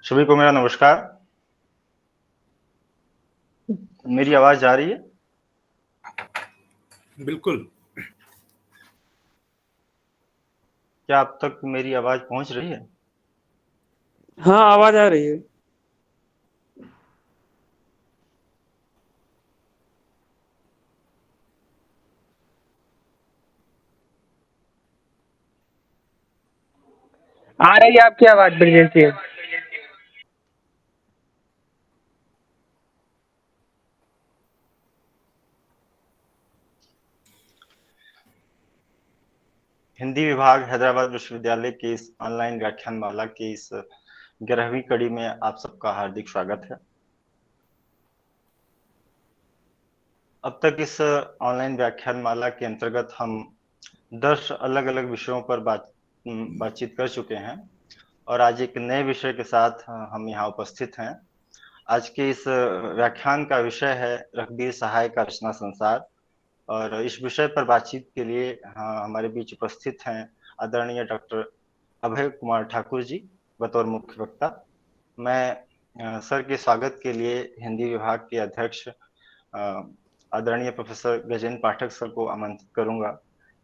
सभी को मेरा नमस्कार। मेरी आवाज़ आ रही है? बिल्कुल। क्या अब तक मेरी आवाज़ पहुँच रही है? हाँ, आवाज आ रही है। आ रही है आपकी आवाज ब्रिजेश जी। हिंदी विभाग हैदराबाद विश्वविद्यालय की इस ऑनलाइन व्याख्यानमाला की इस 11वीं कड़ी में आप सबका हार्दिक स्वागत है। अब तक इस ऑनलाइन व्याख्यानमाला के अंतर्गत हम 10 अलग-अलग विषयों पर बातचीत कर चुके हैं और आज एक नए विषय के साथ हम यहाँ उपस्थित हैं। आज के इस व्याख्यान का विषय है रघुवीर सहाय का रचना संसार और इस विषय पर बातचीत के लिए हमारे बीच उपस्थित हैं आदरणीय डॉक्टर अभय कुमार ठाकुर जी बतौर मुख्य वक्ता। मैं सर के स्वागत के लिए हिंदी विभाग के अध्यक्ष आदरणीय प्रोफेसर गजेंद्र पाठक सर को आमंत्रित करूंगा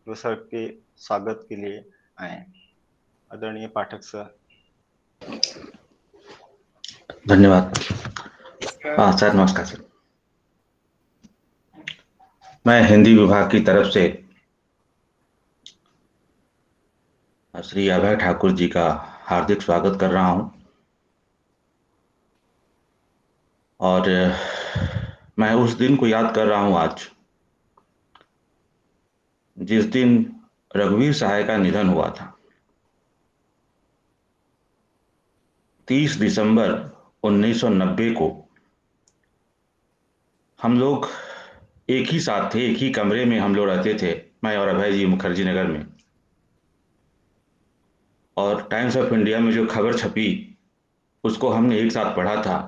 वो सर के स्वागत के लिए आए। आदरणीय पाठक सर। धन्यवाद। सर नमस्कार सर। मैं हिंदी विभाग की तरफ से श्री अभय ठाकुर जी का हार्दिक स्वागत कर रहा हूं और मैं उस दिन को याद कर रहा हूं आज जिस दिन रघुवीर सहाय का निधन हुआ था। 30 दिसंबर 1990 को हम लोग एक ही साथ थे, एक ही कमरे में हम लोग रहते थे, मैं और अभय जी मुखर्जी नगर में। और टाइम्स ऑफ इंडिया में जो खबर छपी उसको हमने एक साथ पढ़ा था।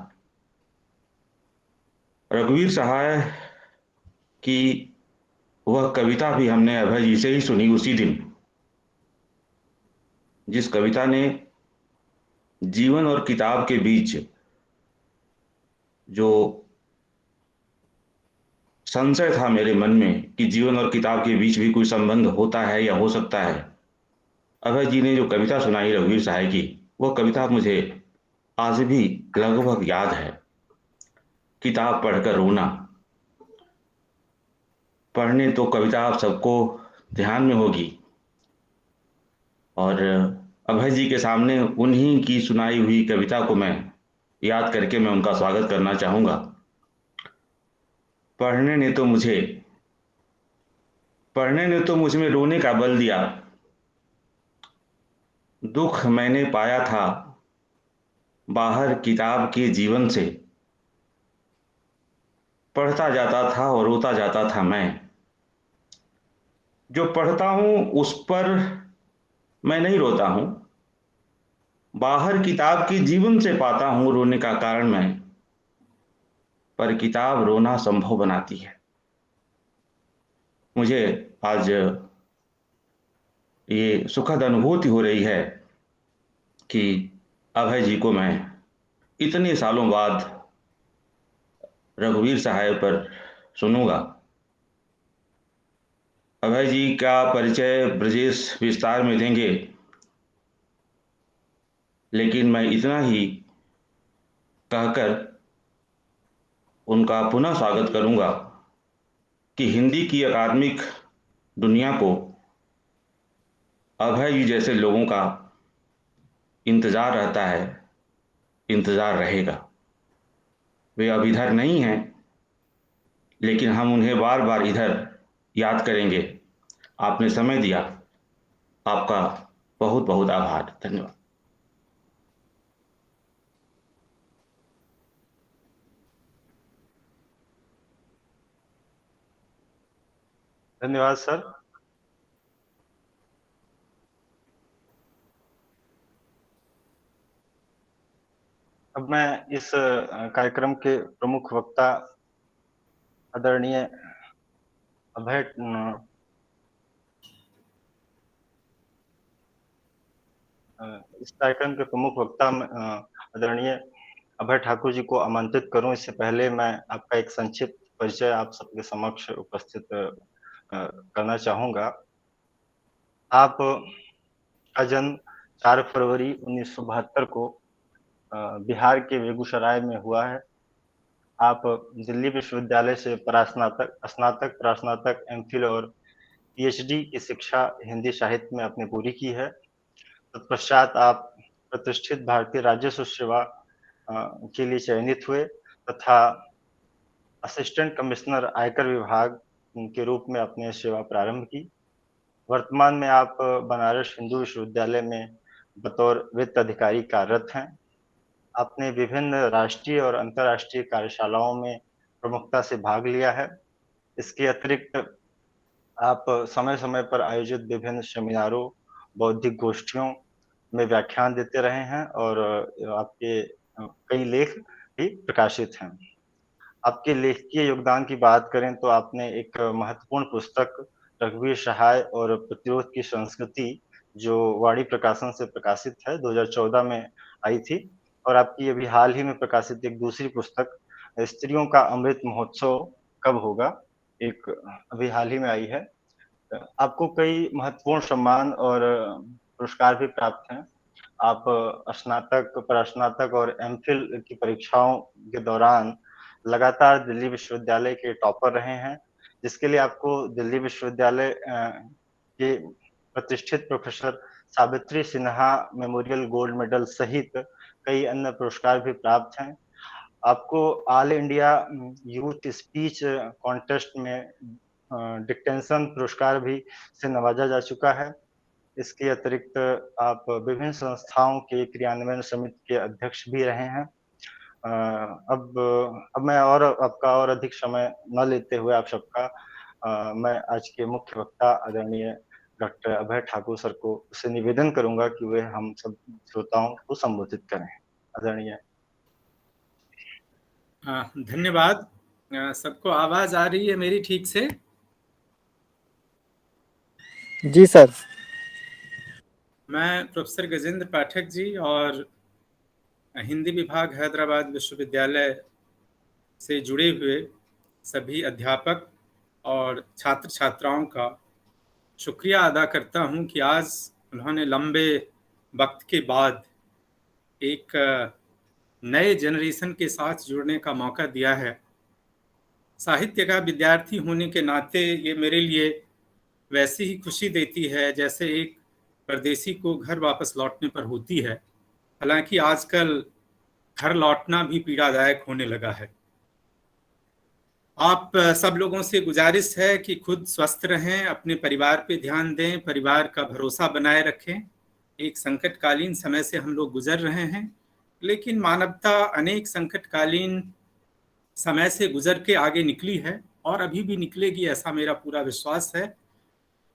रघुवीर सहाय की वह कविता भी हमने अभय जी से ही सुनी उसी दिन, जिस कविता ने जीवन और किताब के बीच जो संशय था मेरे मन में कि जीवन और किताब के बीच भी कोई संबंध होता है या हो सकता है, अभय जी ने जो कविता सुनाई रघुवीर सहाय की, वह कविता मुझे आज भी लगभग याद है। किताब पढ़कर रोना, पढ़ने तो कविता आप सबको ध्यान में होगी और अभय जी के सामने उन्हीं की सुनाई हुई कविता को मैं याद करके मैं उनका स्वागत करना चाहूंगा। पढ़ने ने तो मुझ में रोने का बल दिया, दुख मैंने पाया था बाहर किताब के जीवन से, पढ़ता जाता था और रोता जाता था मैं। जो पढ़ता हूं उस पर मैं नहीं रोता हूं, बाहर किताब के जीवन से पाता हूं रोने का कारण मैं, पर किताब रोना संभव बनाती है। मुझे आज ये सुखद अनुभूति हो रही है कि अभय जी को मैं इतने सालों बाद रघुवीर सहाय पर सुनूंगा। अभय जी का परिचय ब्रजेश विस्तार में देंगे, लेकिन मैं इतना ही कहकर उनका पुनः स्वागत करूंगा कि हिंदी की अकादमिक दुनिया को अभय जी जैसे लोगों का इंतजार रहता है, इंतजार रहेगा। वे अब इधर नहीं हैं, लेकिन हम उन्हें बार बार इधर याद करेंगे। आपने समय दिया, आपका बहुत बहुत आभार। धन्यवाद। धन्यवाद सर। अब मैं इस कार्यक्रम के प्रमुख वक्ता आदरणीय अभय इस कार्यक्रम के प्रमुख वक्ता आदरणीय अभय ठाकुर जी को आमंत्रित करूं, इससे पहले मैं आपका एक संक्षिप्त परिचय आप सबके समक्ष उपस्थित करना चाहूंगा। आप का जन्म 4 फरवरी 1972 को बिहार के बेगूसराय में हुआ है। आप दिल्ली विश्वविद्यालय से स्नातक, परास्नातक, एमफिल और पीएचडी की शिक्षा हिंदी साहित्य में आपने पूरी की है। तत्पश्चात आप प्रतिष्ठित भारतीय राजस्व सेवा के लिए चयनित हुए तथा असिस्टेंट कमिश्नर आयकर विभाग के रूप में अपनी सेवा प्रारंभ की। वर्तमान में आप बनारस हिंदू विश्वविद्यालय में बतौर वित्त अधिकारी कार्यरत हैं। आपने विभिन्न राष्ट्रीय और अंतर्राष्ट्रीय कार्यशालाओं में प्रमुखता से भाग लिया है। इसके अतिरिक्त आप समय-समय पर आयोजित विभिन्न सेमिनारों, बौद्धिक गोष्ठियों में व्याख्यान देते रहे हैं और आपके कई लेख भी प्रकाशित हैं। आपके लेखकीय योगदान की बात करें तो आपने एक महत्वपूर्ण पुस्तक रघुवीर सहाय और प्रतिरोध की संस्कृति, जो वाणी प्रकाशन से प्रकाशित है, 2014 में आई थी। और आपकी अभी हाल ही में प्रकाशित एक दूसरी पुस्तक स्त्रियों का अमृत महोत्सव कब होगा, एक अभी हाल ही में आई है। आपको कई महत्वपूर्ण सम्मान और पुरस्कार भी प्राप्त हैं। आप स्नातक, परास्नातक और एमफिल की परीक्षाओं के दौरान लगातार दिल्ली विश्वविद्यालय के टॉपर रहे हैं, जिसके लिए आपको दिल्ली विश्वविद्यालय के प्रतिष्ठित professor Savitri Sinha memorial gold medal सहित कई अन्य पुरस्कार भी प्राप्त हैं। आपको all India youth speech contest में डिक्टेंशन पुरस्कार भी से नवाजा जा चुका है। इसके अतिरिक्त आप विभिन्न संस्थाओं के क्रियान्वयन समिति के अध्यक्ष भी रहे हैं। अब मैं और आपका और अधिक समय न लेते हुए आप सबका मैं आज के मुख्य वक्ता आदरणीय डॉक्टर अभय ठाकुर सर को से निवेदन करूंगा कि वे हम सब श्रोताओं को संबोधित करें। आदरणीय। धन्यवाद। सबको आवाज आ रही है मेरी ठीक से? जी सर। मैं प्रोफेसर गजेंद्र पाठक जी और हिंदी विभाग हैदराबाद विश्वविद्यालय से जुड़े हुए सभी अध्यापक और छात्र छात्राओं का शुक्रिया अदा करता हूं कि आज उन्होंने लंबे वक्त के बाद एक नए जनरेशन के साथ जुड़ने का मौका दिया है। साहित्य का विद्यार्थी होने के नाते ये मेरे लिए वैसी ही खुशी देती है जैसे एक परदेसी को घर वापस लौटने पर होती है। हालांकि आजकल घर लौटना भी पीड़ादायक होने लगा है। आप सब लोगों से गुजारिश है कि खुद स्वस्थ रहें, अपने परिवार पे ध्यान दें, परिवार का भरोसा बनाए रखें। एक संकटकालीन समय से हम लोग गुजर रहे हैं, लेकिन मानवता अनेक संकटकालीन समय से गुजर के आगे निकली है और अभी भी निकलेगी, ऐसा मेरा पूरा विश्वास है।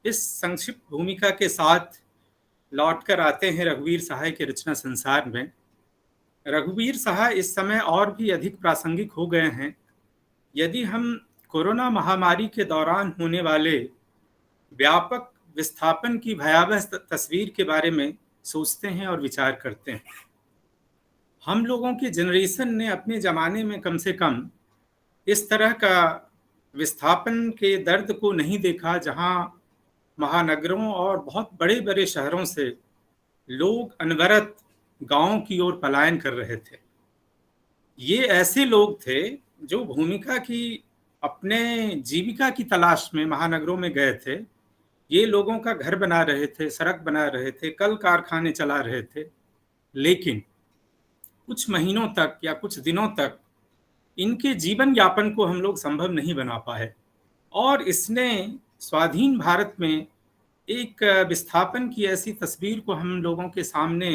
इस संक्षिप्त भूमिका के साथ लौटकर आते हैं रघुवीर सहाय के रचना संसार में। रघुवीर सहाय इस समय और भी अधिक प्रासंगिक हो गए हैं यदि हम कोरोना महामारी के दौरान होने वाले व्यापक विस्थापन की भयावह तस्वीर के बारे में सोचते हैं और विचार करते हैं। हम लोगों की जनरेशन ने अपने ज़माने में कम से कम इस तरह का विस्थापन के दर्द को नहीं देखा, जहां महानगरों और बहुत बड़े बड़े शहरों से लोग अनवरत गांवों की ओर पलायन कर रहे थे। ये ऐसे लोग थे जो भूमिका की, अपने जीविका की तलाश में महानगरों में गए थे। ये लोगों का घर बना रहे थे, सड़क बना रहे थे, कल कारखाने चला रहे थे, लेकिन कुछ महीनों तक या कुछ दिनों तक इनके जीवन यापन को हम लोग संभव नहीं बना पाए और इसने स्वाधीन भारत में एक विस्थापन की ऐसी तस्वीर को हम लोगों के सामने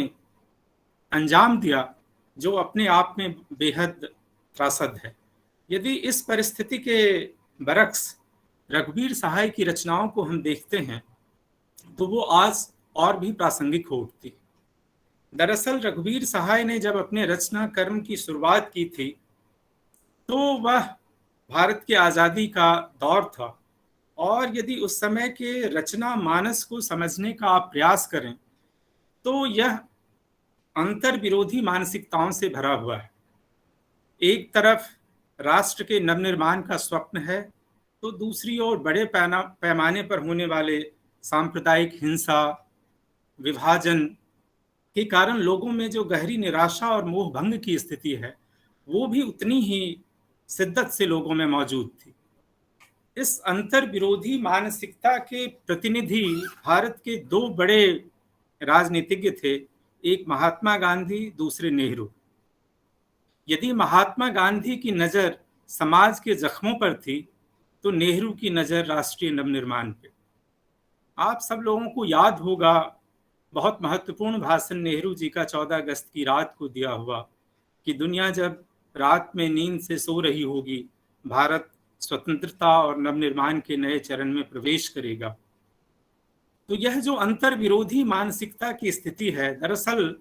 अंजाम दिया जो अपने आप में बेहद त्रासद है। यदि इस परिस्थिति के बरक्स रघुवीर सहाय की रचनाओं को हम देखते हैं तो वो आज और भी प्रासंगिक हो उठती। दरअसल रघुवीर सहाय ने जब अपने रचना कर्म की शुरुआत की थी तो वह भारत की आज़ादी का दौर था और यदि उस समय के रचना मानस को समझने का आप प्रयास करें तो यह अंतर विरोधी मानसिकताओं से भरा हुआ है। एक तरफ राष्ट्र के नवनिर्माण का स्वप्न है, तो दूसरी ओर बड़े पैमाने पर होने वाले सांप्रदायिक हिंसा, विभाजन के कारण लोगों में जो गहरी निराशा और मोह भंग की स्थिति है, वो भी उतनी ही शिद्दत से लोगों में मौजूद थी। इस अंतर विरोधी मानसिकता के प्रतिनिधि भारत के दो बड़े राजनीतिज्ञ थे, एक महात्मा गांधी, दूसरे नेहरू। यदि महात्मा गांधी की नजर समाज के जख्मों पर थी, तो नेहरू की नजर राष्ट्रीय नवनिर्माण पे। आप सब लोगों को याद होगा, बहुत महत्वपूर्ण भाषण नेहरू जी का 14 अगस्त की रात को दिया हुआ कि दुनिया जब रात में नींद से सो रही होगी, भारत स्वतंत्रता और नवनिर्माण के नए चरण में प्रवेश करेगा। तो यह जो अंतर विरोधी मानसिकता की स्थिति है, दरअसल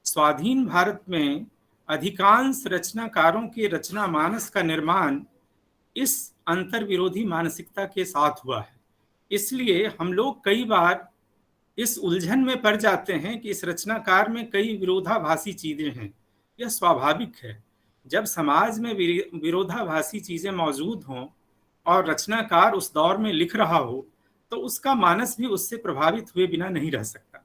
स्वाधीन भारत में अधिकांश रचनाकारों के रचना मानस का निर्माण इस अंतर विरोधी मानसिकता के साथ हुआ है। इसलिए हम लोग कई बार इस उलझन में पड़ जाते हैं कि इस रचनाकार में कई विरोधाभासी चीजें हैं। यह स्वाभाविक है, जब समाज में विरोधाभासी चीजें मौजूद हों और रचनाकार उस दौर में लिख रहा हो, तो उसका मानस भी उससे प्रभावित हुए बिना नहीं रह सकता।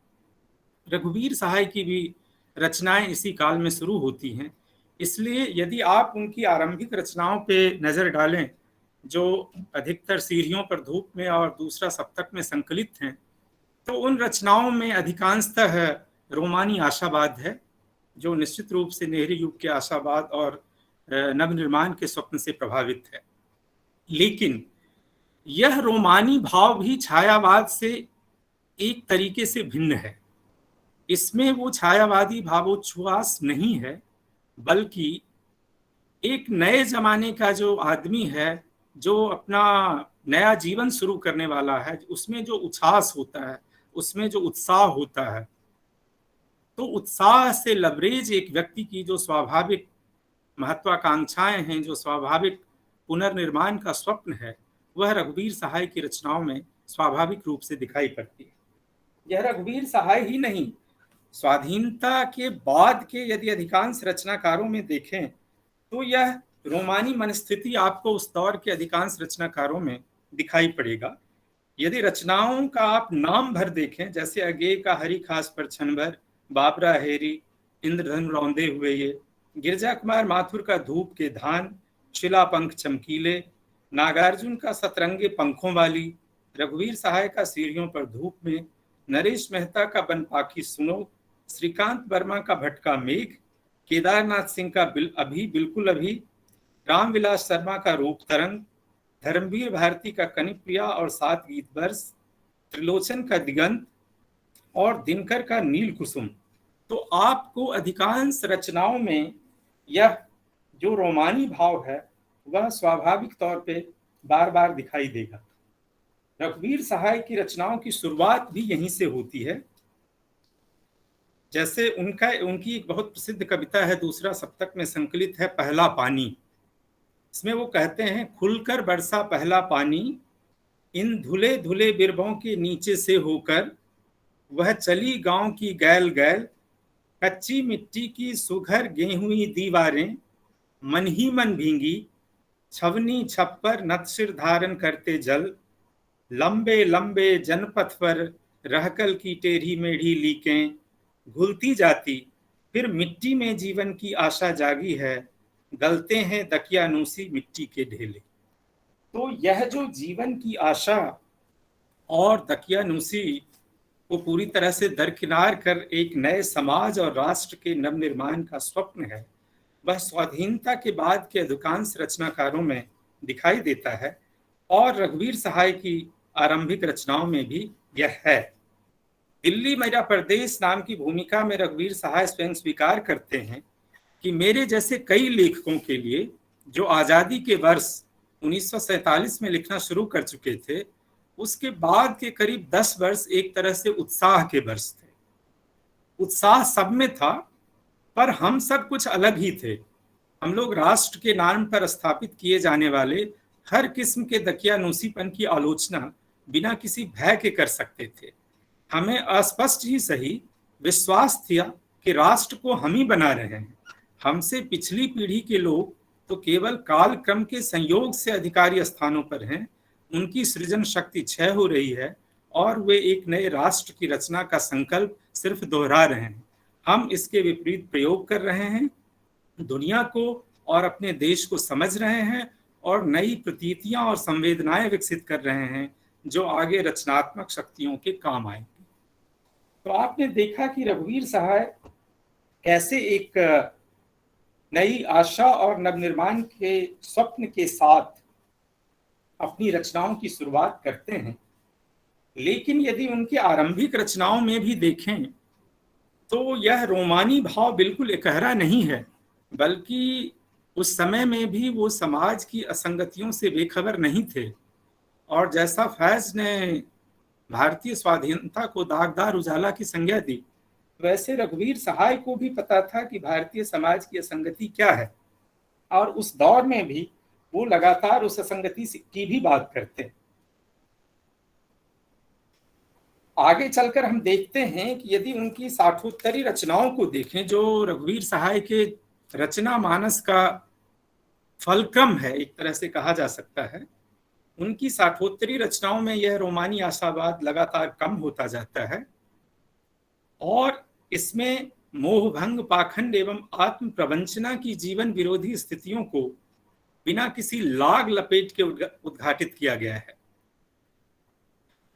रघुवीर सहाय की भी रचनाएं इसी काल में शुरू होती हैं। इसलिए यदि आप उनकी आरंभिक रचनाओं पे नजर डालें, जो अधिकतर सीढ़ियों पर धूप में और दूसरा सप्तक में संकलित हैं, तो उन रचनाओं में अधिकांशतः रोमानी आशावाद है, जो निश्चित रूप से नेहरू युग के आशावाद और नवनिर्माण के स्वप्न से प्रभावित है। लेकिन यह रोमानी भाव भी छायावाद से एक तरीके से भिन्न है। इसमें वो छायावादी भावोच्छ्वास नहीं है, बल्कि एक नए जमाने का जो आदमी है, जो अपना नया जीवन शुरू करने वाला है, उसमें जो उच्छ्वास होता है, उसमें जो उत्साह होता है, तो उत्साह से लबरेज एक व्यक्ति की जो स्वाभाविक महत्वाकांक्षाएं हैं, जो स्वाभाविक पुनर्निर्माण का स्वप्न है, वह रघुवीर सहाय की रचनाओं में स्वाभाविक रूप से दिखाई पड़ती है। यह रघुवीर सहाय ही नहीं, स्वाधीनता के बाद के यदि अधिकांश रचनाकारों में देखें, तो यह रोमानी मनस्थिति आपको उस दौर के अधिकांश रचनाकारों में दिखाई पड़ेगा। यदि रचनाओं का आप नाम भर देखें, जैसे अगे का हरि खास पर छन भर, बाबरा हेरी, इंद्रधनु रौंदे हुए ये, गिरजा कुमार माथुर का धूप के धान, शिला पंख चमकीले, नागार्जुन का सतरंगे पंखों वाली, रघुवीर सहाय का सीढ़ियों पर धूप में, नरेश मेहता का बन पाखी सुनो, श्रीकांत वर्मा का भटका मेघ, केदारनाथ सिंह का अभी बिल्कुल अभी, रामविलास शर्मा का रूप तरंग, धर्मवीर भारती का कनिप्रिया और 7 गीत बरस, त्रिलोचन का दिगंत और दिनकर का नील कुसुम। तो आपको अधिकांश रचनाओं में यह जो रोमानी भाव है, वह स्वाभाविक तौर पे बार बार दिखाई देगा। रघुवीर सहाय की रचनाओं की शुरुआत भी यहीं से होती है। जैसे उनकी एक बहुत प्रसिद्ध कविता है, दूसरा सप्तक में संकलित है, पहला पानी। इसमें वो कहते हैं, खुलकर बरसा पहला पानी, इन धुले धुले बिरबों के नीचे से होकर, वह चली गांव की गैल गैल, कच्ची मिट्टी की सुघर गेहुई दीवारें, मन ही मन भींगी, छवनी छप्पर नत सिर धारण करते जल, लंबे लंबे जनपथ पर रहकल की टेढ़ी मेढ़ी लीकें, घुलती जाती, फिर मिट्टी में जीवन की आशा जागी है, गलते हैं दकियानूसी मिट्टी के ढेले। तो यह जो जीवन की आशा और दकियानूसी को पूरी तरह से दरकिनार कर एक नए समाज और राष्ट्र के नवनिर्माण का स्वप्न है, वह स्वाधीनता के बाद के अधिकांश रचनाकारों में दिखाई देता है और रघुवीर सहाय की आरंभिक रचनाओं में भी यह है। दिल्ली मेरा प्रदेश नाम की भूमिका में रघुवीर सहाय स्वयं स्वीकार करते हैं कि मेरे जैसे कई लेखकों के लिए जो आज़ादी के वर्ष 1947 में लिखना शुरू कर चुके थे, उसके बाद के करीब 10 वर्ष एक तरह से उत्साह के वर्ष थे। उत्साह सब में था, पर हम सब कुछ अलग ही थे। हम लोग राष्ट्र के नाम पर स्थापित किए जाने वाले हर किस्म के दकियानूसीपन की आलोचना बिना किसी भय के कर सकते थे। हमें अस्पष्ट ही सही विश्वास था कि राष्ट्र को हम ही बना रहे हैं। हमसे पिछली पीढ़ी के लोग तो केवल काल क्रम के संयोग से अधिकारी स्थानों पर हैं, उनकी सृजन शक्ति क्षय हो रही है और वे एक नए राष्ट्र की रचना का संकल्प सिर्फ दोहरा रहे हैं। हम इसके विपरीत प्रयोग कर रहे हैं, दुनिया को और अपने देश को समझ रहे हैं और नई प्रतीतियां और संवेदनाएं विकसित कर रहे हैं जो आगे रचनात्मक शक्तियों के काम आएंगी। तो आपने देखा कि रघुवीर सहाय कैसे एक नई आशा और नवनिर्माण के स्वप्न के साथ अपनी रचनाओं की शुरुआत करते हैं, लेकिन यदि उनकी आरंभिक रचनाओं में भी देखें तो यह रोमानी भाव बिल्कुल एकहरा नहीं है, बल्कि उस समय में भी वो समाज की असंगतियों से बेखबर नहीं थे। और जैसा फैज ने भारतीय स्वाधीनता को दागदार उजाला की संज्ञा दी, वैसे रघुवीर सहाय को भी पता था कि भारतीय समाज की असंगति क्या है, और उस दौर में भी वो लगातार उस असंगति की भी बात करते। आगे चलकर हम देखते हैं कि यदि उनकी साठोत्तरी रचनाओं को देखें, जो रघुवीर सहाय के रचना मानस का फलक्रम है, एक तरह से कहा जा सकता है, उनकी साठोत्तरी रचनाओं में यह रोमानी आशावाद लगातार कम होता जाता है और इसमें मोहभंग, पाखंड एवं आत्म प्रवंचना की जीवन विरोधी स्थितियों को बिना किसी लाग लपेट के उद्घाटित किया गया है।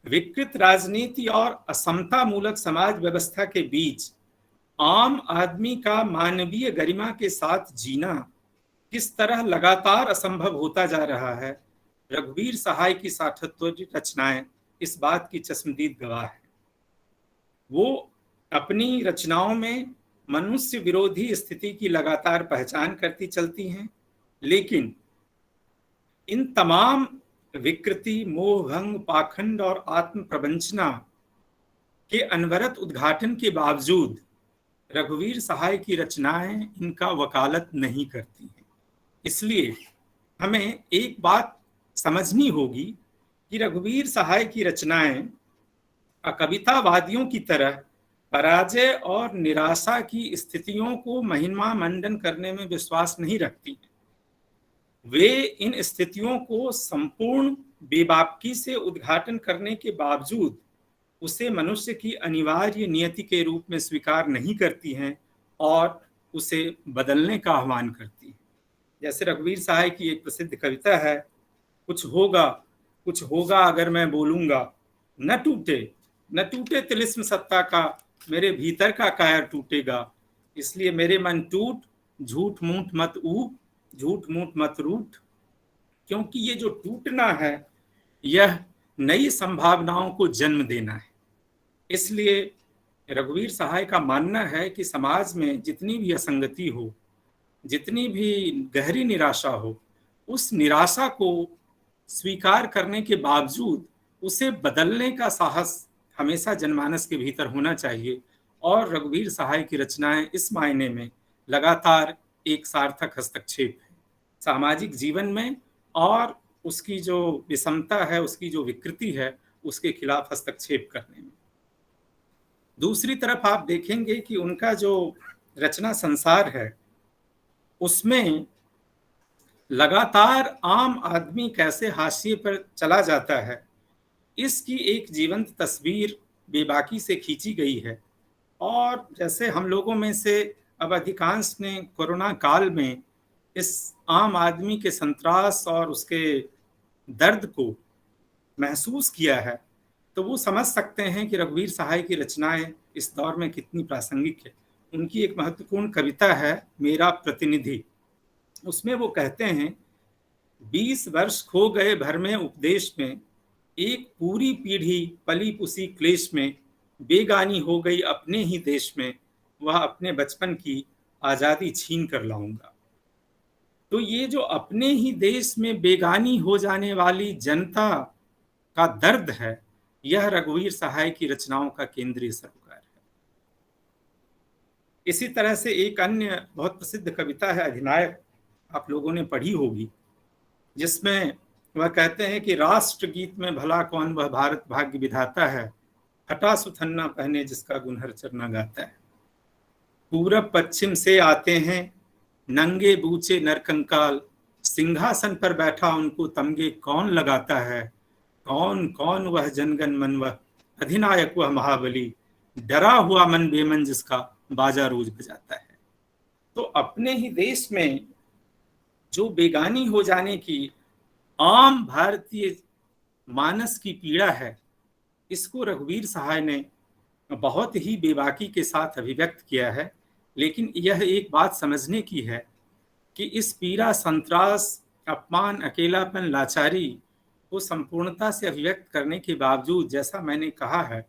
विकृत राजनीति और असमता मूलक समाज व्यवस्था के बीच आम आदमी का मानवीय गरिमा के साथ जीना किस तरह लगातार असंभव होता जा रहा है, रघुवीर सहाय की साठोत्तरी रचनाएं इस बात की चश्मदीद गवाह है। वो अपनी रचनाओं में मनुष्य विरोधी स्थिति की लगातार पहचान करती चलती हैं, लेकिन इन तमाम विकृति, मोहभंग, पाखंड और आत्म प्रवंचना के अनवरत उद्घाटन के बावजूद रघुवीर सहाय की रचनाएं इनका वकालत नहीं करती हैं। इसलिए हमें एक बात समझनी होगी कि रघुवीर सहाय की रचनाएं कवितावादियों की तरह पराजय और निराशा की स्थितियों को महिमा मंडन करने में विश्वास नहीं रखती हैं। वे इन स्थितियों को संपूर्ण बेबाकी से उद्घाटन करने के बावजूद उसे मनुष्य की अनिवार्य नियति के रूप में स्वीकार नहीं करती हैं और उसे बदलने का आह्वान करती हैं। जैसे रघुवीर सहाय की एक प्रसिद्ध कविता है, कुछ होगा अगर मैं बोलूंगा, न टूटे तिलिस्म सत्ता का, मेरे भीतर का कायर टूटेगा, इसलिए मेरे मन टूट, झूठ मूठ मत ऊब, झूठ मूठ मत रूठ। क्योंकि ये जो टूटना है यह नई संभावनाओं को जन्म देना है। इसलिए रघुवीर सहाय का मानना है कि समाज में जितनी भी असंगति हो, जितनी भी गहरी निराशा हो, उस निराशा को स्वीकार करने के बावजूद उसे बदलने का साहस हमेशा जनमानस के भीतर होना चाहिए। और रघुवीर सहाय की रचनाएं इस मायने में लगातार एक सार्थक हस्तक्षेप है सामाजिक जीवन में, और उसकी जो विषमता है, उसकी जो विकृति है, उसके खिलाफ हस्तक्षेप करने में। दूसरी तरफ आप देखेंगे कि उनका जो रचना संसार है उसमें लगातार आम आदमी कैसे हाशिए पर चला जाता है, इसकी एक जीवंत तस्वीर बेबाकी से खींची गई है। और जैसे हम लोगों में से अब अधिकांश ने कोरोना काल में इस आम आदमी के संत्रास और उसके दर्द को महसूस किया है, तो वो समझ सकते हैं कि रघुवीर सहाय की रचनाएं इस दौर में कितनी प्रासंगिक है। उनकी एक महत्वपूर्ण कविता है, मेरा प्रतिनिधि। उसमें वो कहते हैं, 20 वर्ष खो गए भर में उपदेश में, एक पूरी पीढ़ी पली पुसी क्लेश में, बेगानी हो गई अपने ही देश में, वह अपने बचपन की आज़ादी छीन कर लाऊंगा। तो ये जो अपने ही देश में बेगानी हो जाने वाली जनता का दर्द है, यह रघुवीर सहाय की रचनाओं का केंद्रीय सरोकार है। इसी तरह से एक अन्य बहुत प्रसिद्ध कविता है अधिनायक, आप लोगों ने पढ़ी होगी, जिसमें वह कहते हैं कि राष्ट्र गीत में भला कौन वह भारत भाग्य विधाता है, हटा सुथन्ना पहने जिसका गुनहर चरना गाता है। पूरब पश्चिम से आते हैं नंगे बूचे नरकंकाल, सिंहासन पर बैठा उनको तमगे कौन लगाता है, कौन कौन वह जनगण मन वह अधिनायक वह महाबली, डरा हुआ मन बेमन जिसका बाजा रोज बजाता है। तो अपने ही देश में जो बेगानी हो जाने की आम भारतीय मानस की पीड़ा है, इसको रघुवीर सहाय ने बहुत ही बेबाकी के साथ अभिव्यक्त किया है। लेकिन यह एक बात समझने की है कि इस पीड़ा, संत्रास, अपमान, अकेलापन, लाचारी को संपूर्णता से अभिव्यक्त करने के बावजूद, जैसा मैंने कहा है,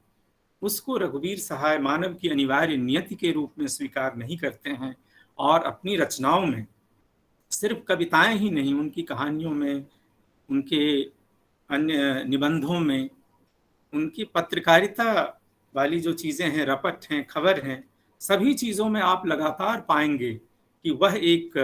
उसको रघुवीर सहाय मानव की अनिवार्य नियति के रूप में स्वीकार नहीं करते हैं और अपनी रचनाओं में, सिर्फ कविताएं ही नहीं, उनकी कहानियों में, उनके अन्य निबंधों में, उनकी पत्रकारिता वाली जो चीज़ें हैं, रपट हैं, खबर हैं, सभी चीज़ों में आप लगातार पाएंगे कि वह एक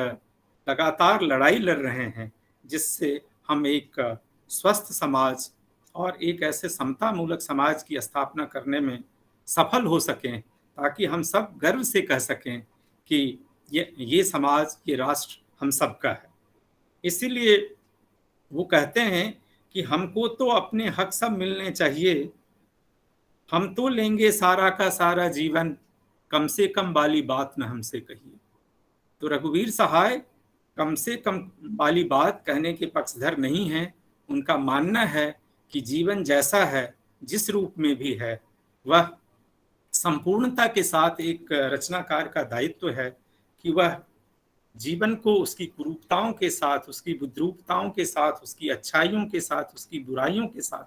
लगातार लड़ाई लड़ रहे हैं जिससे हम एक स्वस्थ समाज और एक ऐसे समता मूलक समाज की स्थापना करने में सफल हो सकें, ताकि हम सब गर्व से कह सकें कि ये समाज, ये राष्ट्र हम सबका है। इसीलिए वो कहते हैं कि हमको तो अपने हक सब मिलने चाहिए, हम तो लेंगे सारा का सारा जीवन, कम से कम वाली बात न हमसे कहिए। तो रघुवीर सहाय कम से कम वाली बात कहने के पक्षधर नहीं है। उनका मानना है कि जीवन जैसा है, जिस रूप में भी है, वह संपूर्णता के साथ एक रचनाकार का दायित्व है कि वह जीवन को उसकी कुरूपताओं के साथ, उसकी बुद्रूपताओं के साथ, उसकी अच्छाइयों के साथ, उसकी बुराइयों के साथ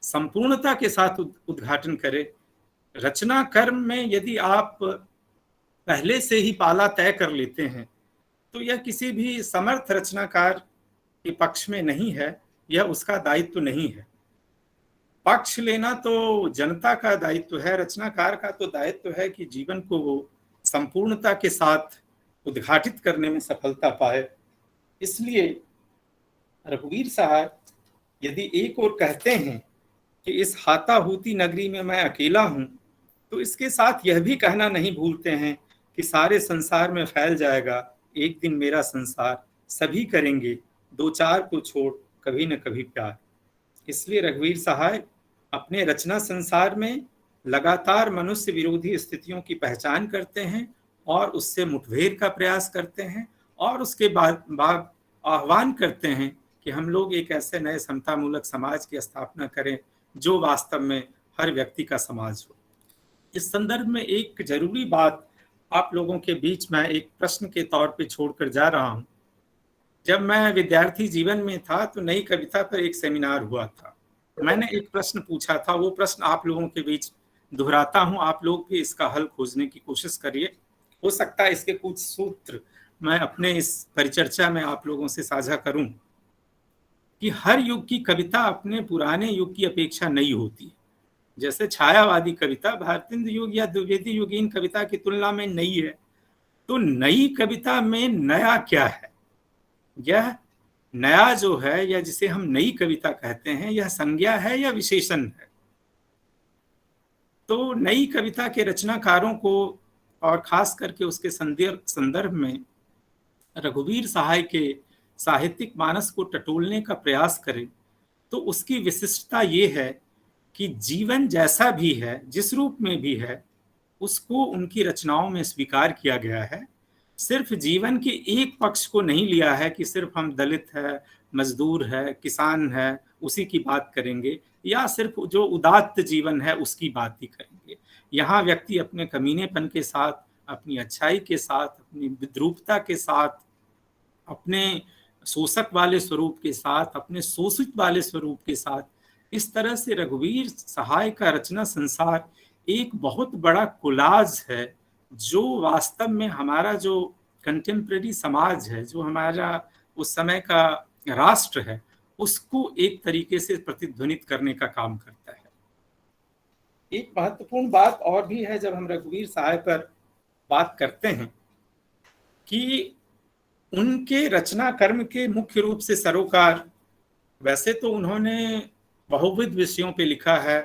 संपूर्णता के साथ उद्घाटन करे। रचना कर्म में यदि आप पहले से ही पाला तय कर लेते हैं तो यह किसी भी समर्थ रचनाकार के पक्ष में नहीं है, यह उसका दायित्व नहीं है। पक्ष लेना तो जनता का दायित्व है, रचनाकार का तो दायित्व है कि जीवन को वो संपूर्णता के साथ उद्घाटित करने में सफलता पाए। इसलिए रघुवीर सहाय यदि एक और कहते हैं कि इस हाताहूती नगरी में मैं अकेला हूं, तो इसके साथ यह भी कहना नहीं भूलते हैं कि सारे संसार में फैल जाएगा एक दिन मेरा संसार, सभी करेंगे दो चार को छोड़ कभी न कभी प्यार। इसलिए रघुवीर सहाय अपने रचना संसार में लगातार मनुष्य विरोधी स्थितियों की पहचान करते हैं और उससे मुठभेड़ का प्रयास करते हैं और उसके बाद आह्वान करते हैं कि हम लोग एक ऐसे नए समतामूलक समाज की स्थापना करें जो वास्तव में हर व्यक्ति का समाज हो। इस संदर्भ में एक जरूरी बात आप लोगों के बीच में एक प्रश्न के तौर पे छोड़कर जा रहा हूं। जब मैं विद्यार्थी जीवन में था तो नई कविता पर एक सेमिनार हुआ था। मैंने एक प्रश्न पूछा था, वो प्रश्न आप लोगों के बीच दोहराता हूं, आप लोग भी इसका हल खोजने की कोशिश करिए। हो सकता है इसके कुछ सूत्र मैं अपने इस परिचर्चा में आप लोगों से साझा करूं कि हर युग की कविता अपने पुराने युग की अपेक्षा नई होती है। जैसे छायावादी कविता भारतेंद्र युग या द्विवेदी युगीन कविता की तुलना में नई है, तो नई कविता में नया क्या है? यह नया जो है, या जिसे हम नई कविता कहते हैं, यह संज्ञा है या विशेषण है? तो नई कविता के रचनाकारों को और खास करके उसके संदर्भ में रघुवीर सहाय के साहित्यिक मानस को टटोलने का प्रयास करें तो उसकी विशिष्टता ये है कि जीवन जैसा भी है, जिस रूप में भी है, उसको उनकी रचनाओं में स्वीकार किया गया है। सिर्फ जीवन के एक पक्ष को नहीं लिया है कि सिर्फ हम दलित है, मजदूर है, किसान है, उसी की बात करेंगे, या सिर्फ जो उदात्त जीवन है उसकी बात ही करेंगे। यहाँ व्यक्ति अपने कमीनेपन के साथ, अपनी अच्छाई के साथ, अपनी विद्रूपता के साथ, अपने शोषक वाले स्वरूप के साथ, अपने शोषित वाले स्वरूप के साथ, इस तरह से रघुवीर सहाय का रचना संसार एक बहुत बड़ा कोलाज है जो वास्तव में हमारा जो कंटेम्प्रेरी समाज है, जो हमारा उस समय का राष्ट्र है, उसको एक तरीके से प्रतिध्वनित करने का काम करता है। एक महत्वपूर्ण बात और भी है जब हम रघुवीर सहाय पर बात करते हैं कि उनके रचना कर्म के मुख्य रूप से सरोकार, वैसे तो उन्होंने बहुविध विषयों पे लिखा है,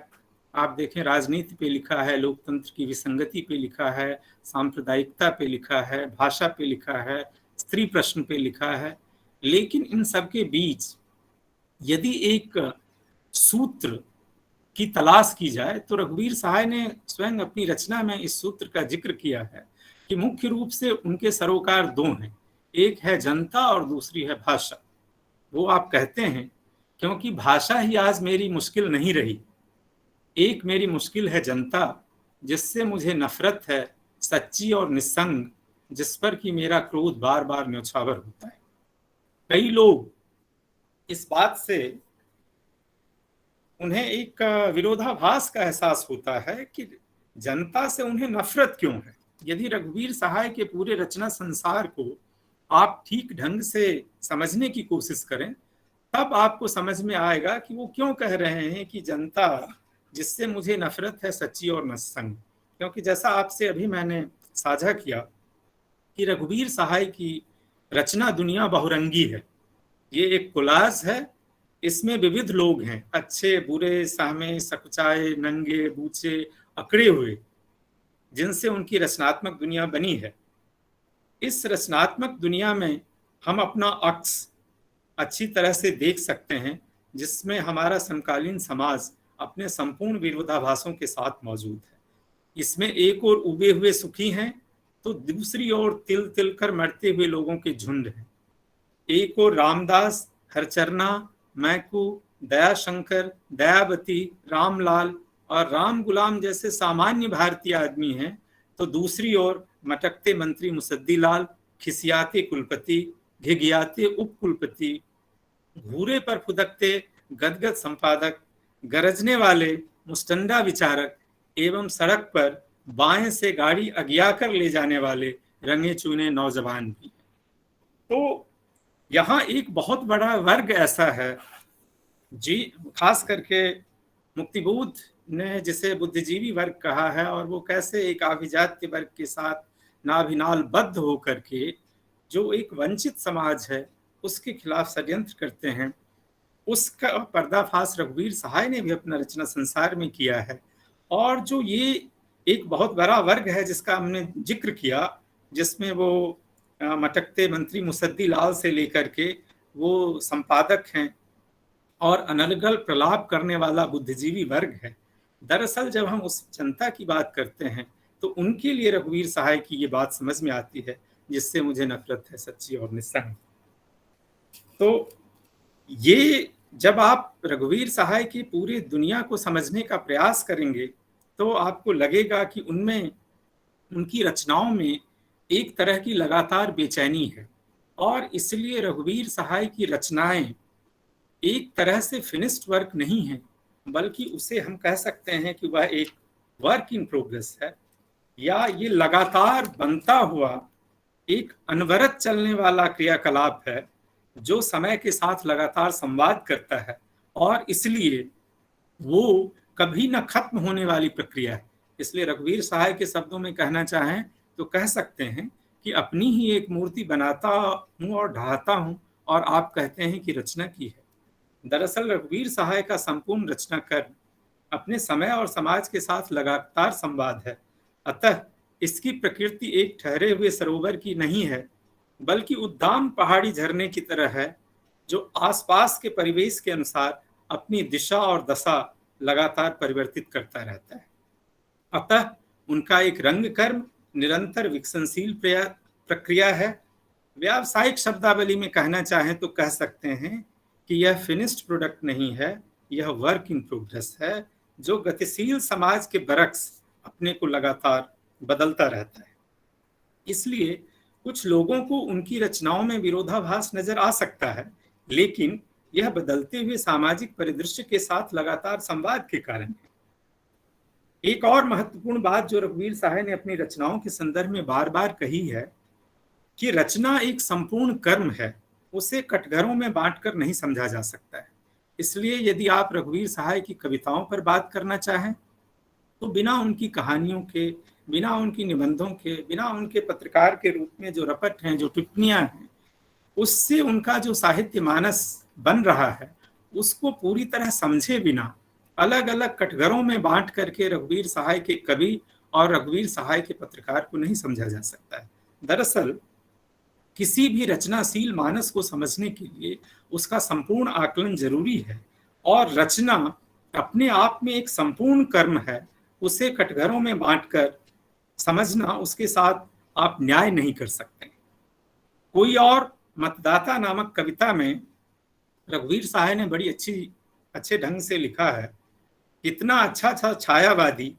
आप देखें, राजनीति पे लिखा है, लोकतंत्र की विसंगति पे लिखा है, सांप्रदायिकता पे लिखा है, भाषा पे लिखा है, स्त्री प्रश्न पे लिखा है। लेकिन इन सब के बीच यदि एक सूत्र की तलाश की जाए तो रघुवीर सहाय ने स्वयं अपनी रचना में इस सूत्र का जिक्र किया है कि मुख्य रूप से उनके सरोकार दो हैं, एक है जनता और दूसरी है भाषा। वो आप कहते हैं क्योंकि भाषा ही आज मेरी मुश्किल नहीं रही, एक मेरी मुश्किल है जनता, जिससे मुझे नफरत है सच्ची और निस्संग, जिस पर कि मेरा क्रोध बार बार न्यौछावर होता है। कई लोग इस बात से उन्हें एक विरोधाभास का एहसास होता है कि जनता से उन्हें नफरत क्यों है। यदि रघुवीर सहाय के पूरे रचना संसार को आप ठीक ढंग से समझने की कोशिश करें, तब आपको समझ में आएगा कि वो क्यों कह रहे हैं कि जनता जिससे मुझे नफरत है सच्ची और निस्संग। क्योंकि जैसा आपसे अभी मैंने साझा किया कि रघुवीर सहाय की रचना दुनिया बहुरंगी है, ये एक कोलाज है, इसमें विविध लोग हैं, अच्छे बुरे सहमे सकुचाए नंगे बूचे अकड़े हुए, जिनसे उनकी रचनात्मक दुनिया बनी है। इस रचनात्मक दुनिया में हम अपना अक्स अच्छी तरह से देख सकते हैं, जिसमें हमारा समकालीन समाज अपने संपूर्ण विरोधाभासों के साथ मौजूद है। इसमें एक और उबे हुए सुखी हैं तो दूसरी ओर तिल तिल कर मरते हुए लोगों के झुंड हैं। एक और रामदास, हरचरना, मैकू, दयाशंकर, दयावती, रामलाल और राम गुलाम जैसे सामान्य भारतीय आदमी हैं, तो दूसरी ओर मटकते मंत्री मुसद्दीलाल, खिसियाते कुलपति, घिघियाते उप कुलपति, घूरे पर फुदकते गदगद संपादक, गरजने वाले मुस्टंडा विचारक एवं सड़क पर बाएं से गाड़ी अगिया कर ले जाने वाले रंगे चुने नौजवान भी। तो यहाँ एक बहुत बड़ा वर्ग ऐसा है जी, खास करके मुक्तिबोध ने जिसे बुद्धिजीवी वर्ग कहा है, और वो कैसे एक अभिजात्य वर्ग के साथ नाभिनाल बद्ध होकर के जो एक वंचित समाज है उसके खिलाफ षड्यंत्र करते हैं, उसका पर्दाफाश रघुवीर सहाय ने भी अपना रचना संसार में किया है। और जो ये एक बहुत बड़ा वर्ग है जिसका हमने जिक्र किया, जिसमें वो मटकते मंत्री मुसद्दीलाल से लेकर के वो संपादक हैं और अनर्गल प्रलाप करने वाला बुद्धिजीवी वर्ग है, दरअसल जब हम उस जनता की बात करते हैं तो उनके लिए रघुवीर सहाय की ये बात समझ में आती है, जिससे मुझे नफरत है सच्ची और निस्संग। तो ये जब आप रघुवीर सहाय की पूरी दुनिया को समझने का प्रयास करेंगे तो आपको लगेगा कि उनमें, उनकी रचनाओं में एक तरह की लगातार बेचैनी है, और इसलिए रघुवीर सहाय की रचनाएं एक तरह से फिनिश्ड वर्क नहीं है, बल्कि उसे हम कह सकते हैं कि वह एक वर्क इन प्रोग्रेस है, या ये लगातार बनता हुआ एक अनवरत चलने वाला क्रियाकलाप है जो समय के साथ लगातार संवाद करता है, और इसलिए वो कभी न खत्म होने वाली प्रक्रिया है। इसलिए रघुवीर सहाय के शब्दों में कहना चाहें तो कह सकते हैं कि अपनी ही एक मूर्ति बनाता हूं और ढाता हूं, और आप कहते हैं कि रचना की है। दरअसल रघुवीर सहाय का संपूर्ण रचना कर्म अपने समय और समाज के साथ लगातार संवाद है। अतः इसकी प्रकृति एक ठहरे हुए सरोवर की नहीं है, बल्कि उद्दाम पहाड़ी झरने की तरह है, जो आसपास के परिवेश के अनुसार अपनी दिशा और दशा लगातार परिवर्तित करता रहता है। अतः उनका एक रंग कर्म निरंतर विकसनशील प्रक्रिया है। व्यावसायिक शब्दावली में कहना चाहें तो कह सकते हैं कि यह फिनिश्ड प्रोडक्ट नहीं है, यह वर्क इन प्रोग्रेस है, जो गतिशील समाज के बरक्स अपने को लगातार बदलता रहता है। इसलिए कुछ लोगों को उनकी रचनाओं में विरोधाभास नजर आ सकता है, लेकिन यह बदलते हुए सामाजिक परिदृश्य के साथ लगातार संवाद के कारण है। एक और महत्वपूर्ण बात जो रघुवीर सहाय ने अपनी रचनाओं के संदर्भ में बार बार कही है कि रचना एक संपूर्ण कर्म है, उसे कटघरों में बांटकर नहीं समझा जा सकता है। इसलिए यदि आप रघुवीर सहाय की कविताओं पर बात करना चाहें तो बिना उनकी कहानियों के, बिना उनकी निबंधों के, बिना उनके पत्रकार के रूप में जो रपट हैं, जो टिप्पणियां हैं, उससे उनका जो साहित्य मानस बन रहा है उसको पूरी तरह समझे बिना अलग अलग कटघरों में बांट करके रघुवीर सहाय के कवि और रघुवीर सहाय के पत्रकार को नहीं समझा जा सकता है। दरअसल किसी भी रचनाशील मानस को समझने के लिए उसका संपूर्ण आकलन जरूरी है, और रचना अपने आप में एक संपूर्ण कर्म है। उसे कटघरों में बांटकर समझना, उसके साथ आप न्याय नहीं कर सकते। कोई और मतदाता नामक कविता में रघुवीर सहाय ने बड़ी अच्छे ढंग से लिखा है, कितना अच्छा था छायावादी,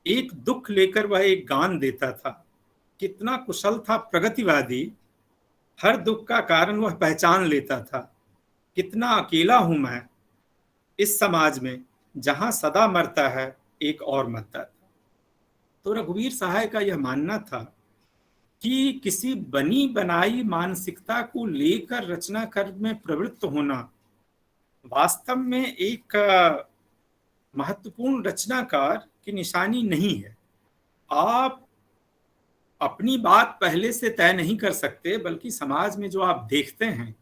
एक दुख लेकर वह एक गान देता था, कितना कुशल था प्रगतिवादी, हर दुख का कारण वह पहचान लेता था, कितना अकेला हूं मैं इस समाज में जहां सदा मरता है एक और मतदाता। तो रघुवीर सहाय का यह मानना था कि किसी बनी बनाई मानसिकता को लेकर रचना कर्म में प्रवृत्त होना वास्तव में एक महत्वपूर्ण रचनाकार की निशानी नहीं है। आप अपनी बात पहले से तय नहीं कर सकते, बल्कि समाज में जो आप देखते हैं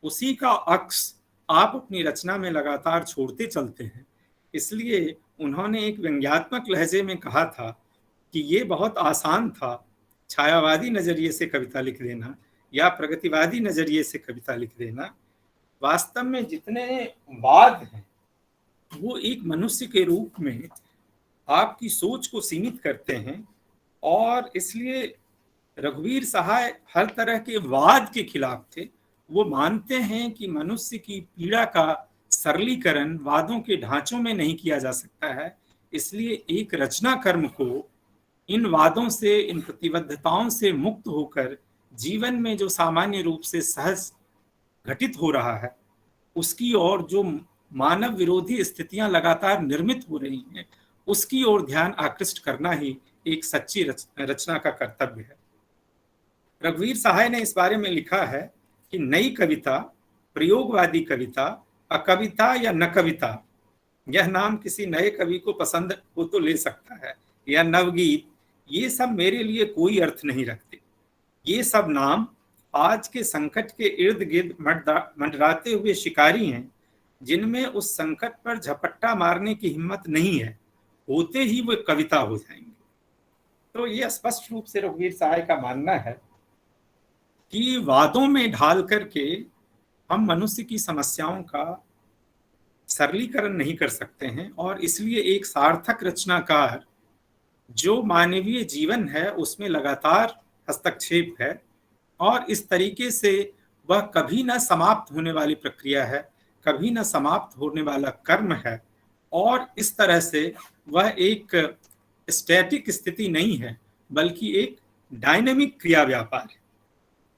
उसी का अक्स आप अपनी रचना में लगातार छोड़ते चलते हैं। इसलिए उन्होंने एक व्यंग्यात्मक लहजे में कहा था कि ये बहुत आसान था छायावादी नजरिए से कविता लिख देना या प्रगतिवादी नजरिए से कविता लिख देना। वास्तव में जितने वाद हैं वो एक मनुष्य के रूप में आपकी सोच को सीमित करते हैं, और इसलिए रघुवीर सहाय हर तरह के वाद के खिलाफ थे। वो मानते हैं कि मनुष्य की पीड़ा का सरलीकरण वादों के ढांचों में नहीं किया जा सकता है। इसलिए एक रचना कर्म को इन वादों से, इन प्रतिबद्धताओं से मुक्त होकर जीवन में जो सामान्य रूप से सहज घटित हो रहा है उसकी ओर, जो मानव विरोधी स्थितियां लगातार निर्मित हो रही हैं उसकी ओर ध्यान आकृष्ट करना ही एक सच्ची रचना का कर्तव्य है। रघुवीर सहाय ने इस बारे में लिखा है कि नई कविता, प्रयोगवादी कविता, अकविता या न कविता, यह नाम किसी नए कवि को पसंद हो तो ले सकता है, या नवगीत, ये सब मेरे लिए कोई अर्थ नहीं रखते। ये सब नाम आज के संकट के इर्द गिर्द मंडराते हुए शिकारी हैं, जिनमें उस संकट पर झपट्टा मारने की हिम्मत नहीं है, होते ही वो कविता हो जाएंगे। तो ये स्पष्ट रूप से रघुवीर सहाय का मानना है कि वादों में ढाल करके हम मनुष्य की समस्याओं का सरलीकरण नहीं कर सकते हैं, और इसलिए एक सार्थक रचनाकार जो मानवीय जीवन है उसमें लगातार हस्तक्षेप है, और इस तरीके से वह कभी न समाप्त होने वाली प्रक्रिया है, कभी न समाप्त होने वाला कर्म है, और इस तरह से वह एक स्टैटिक स्थिति नहीं है बल्कि एक डायनेमिक क्रिया व्यापार है।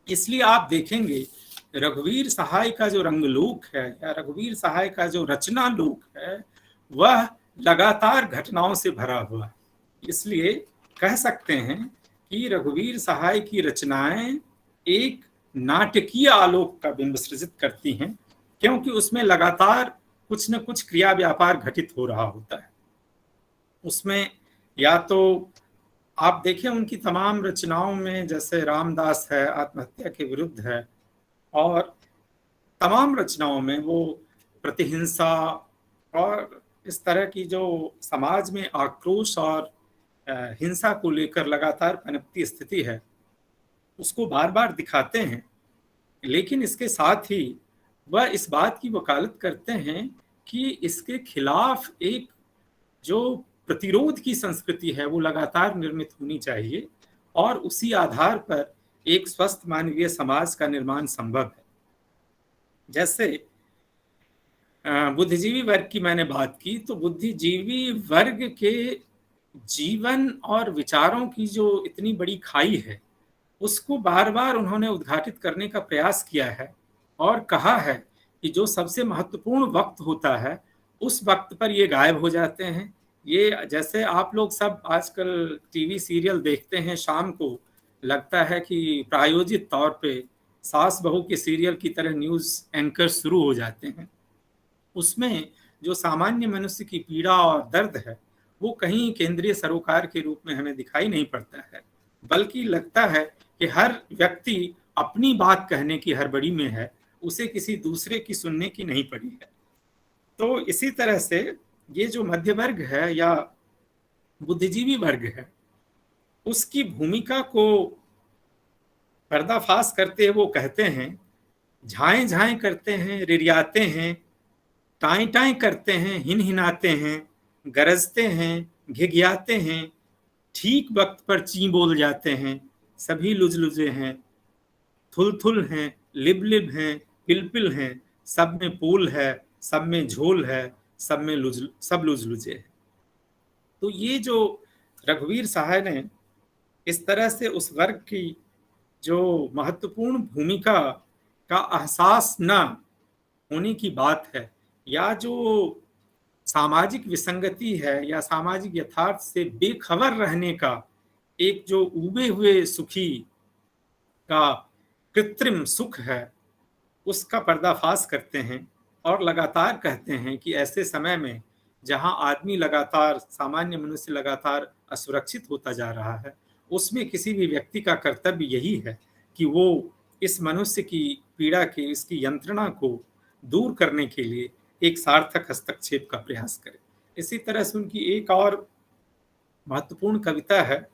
इसलिए आप देखेंगे रघुवीर सहाय का जो रंगलोक है या रघुवीर सहाय का जो रचना लोक है वह लगातार घटनाओं से भरा हुआ है। इसलिए कह सकते हैं कि रघुवीर सहाय की रचनाएं एक नाटकीय आलोक का बिंब सृजित करती हैं, क्योंकि उसमें लगातार कुछ न कुछ क्रिया व्यापार घटित हो रहा होता है। उसमें या तो आप देखें उनकी तमाम रचनाओं में, जैसे रामदास है आत्महत्या के विरुद्ध है, और तमाम रचनाओं में वो प्रतिहिंसा और इस तरह की जो समाज में आक्रोश और हिंसा को लेकर लगातार पनपती स्थिति है उसको बार बार दिखाते हैं। लेकिन इसके साथ ही वह इस बात की वकालत करते हैं कि इसके खिलाफ एक जो प्रतिरोध की संस्कृति है वो लगातार निर्मित होनी चाहिए, और उसी आधार पर एक स्वस्थ मानवीय समाज का निर्माण संभव है। जैसे बुद्धिजीवी वर्ग की मैंने बात की, तो बुद्धिजीवी वर्ग के जीवन और विचारों की जो इतनी बड़ी खाई है उसको बार बार उन्होंने उद्घाटित करने का प्रयास किया है, और कहा है कि जो सबसे महत्वपूर्ण वक्त होता है उस वक्त पर ये गायब हो जाते हैं। ये जैसे आप लोग सब आजकल टीवी सीरियल देखते हैं, शाम को लगता है कि प्रायोजित तौर पे सास बहू के सीरियल की तरह न्यूज़ एंकर शुरू हो जाते हैं। उसमें जो सामान्य मनुष्य की पीड़ा और दर्द है वो कहीं केंद्रीय सरोकार के रूप में हमें दिखाई नहीं पड़ता है, बल्कि लगता है कि हर व्यक्ति अपनी बात कहने की हड़बड़ी में है, उसे किसी दूसरे की सुनने की नहीं पड़ी है। तो इसी तरह से ये जो मध्य वर्ग है या बुद्धिजीवी वर्ग है, उसकी भूमिका को पर्दाफाश करते हुए वो कहते हैं, झाएं झाएं करते हैं, रिरियाते हैं, टाएं टाएं करते हैं, हिन हिनाते हैं, गरजते हैं, घिघियाते हैं, ठीक वक्त पर ची बोल जाते हैं, सभी लुजलुजे हैं, थुल थुल हैं, लिब लिब हैं, पिल पिल हैं, सब में पोल है, सब में झोल है, सब में सब लुजलुजे हैं। तो ये जो रघुवीर सहाय ने इस तरह से उस वर्ग की जो महत्वपूर्ण भूमिका का एहसास न होने की बात है, या जो सामाजिक विसंगति है या सामाजिक यथार्थ से बेखबर रहने का एक जो उबे हुए सुखी का कृत्रिम सुख है, उसका पर्दाफाश करते हैं और लगातार कहते हैं कि ऐसे समय में जहां आदमी लगातार, सामान्य मनुष्य लगातार असुरक्षित होता जा रहा है, उसमें किसी भी व्यक्ति का कर्तव्य यही है कि वो इस मनुष्य की पीड़ा की, इसकी यंत्रणा को दूर करने के लिए एक सार्थक हस्तक्षेप का प्रयास करे। इसी तरह से उनकी एक और महत्वपूर्ण कविता है,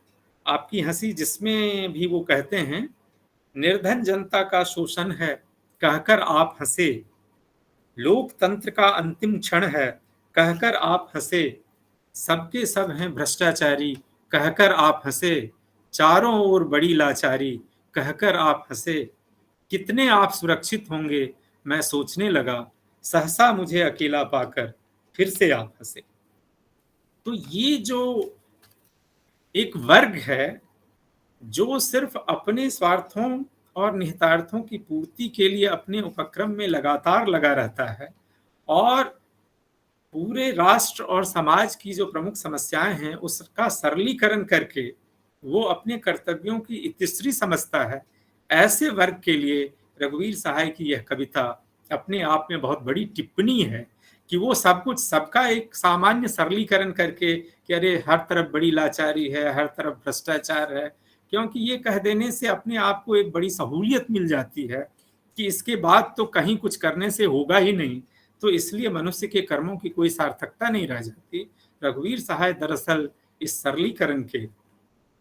आपकी हंसी, जिसमें भी वो कहते हैं, निर्धन जनता का शोषण है कहकर आप हंसे, लोकतंत्र का अंतिम क्षण है कहकर आप हंसे, सबके सब हैं भ्रष्टाचारी कहकर आप हंसे, चारों ओर बड़ी लाचारी कहकर आप हंसे, कितने आप सुरक्षित होंगे मैं सोचने लगा, सहसा मुझे अकेला पाकर फिर से आप हंसे। तो ये जो एक वर्ग है जो सिर्फ अपने स्वार्थों और निहितार्थों की पूर्ति के लिए अपने उपक्रम में लगातार लगा रहता है, और पूरे राष्ट्र और समाज की जो प्रमुख समस्याएं हैं उसका सरलीकरण करके वो अपने कर्तव्यों की इतिश्री समझता है, ऐसे वर्ग के लिए रघुवीर सहाय की यह कविता अपने आप में बहुत बड़ी टिप्पणी है कि वो सब कुछ, सबका एक सामान्य सरलीकरण करके कि अरे हर तरफ बड़ी लाचारी है, हर तरफ भ्रष्टाचार है, क्योंकि ये कह देने से अपने आप को एक बड़ी सहूलियत मिल जाती है कि इसके बाद तो कहीं कुछ करने से होगा ही नहीं, तो इसलिए मनुष्य के कर्मों की कोई सार्थकता नहीं रह जाती। रघुवीर सहाय दरअसल इस सरलीकरण के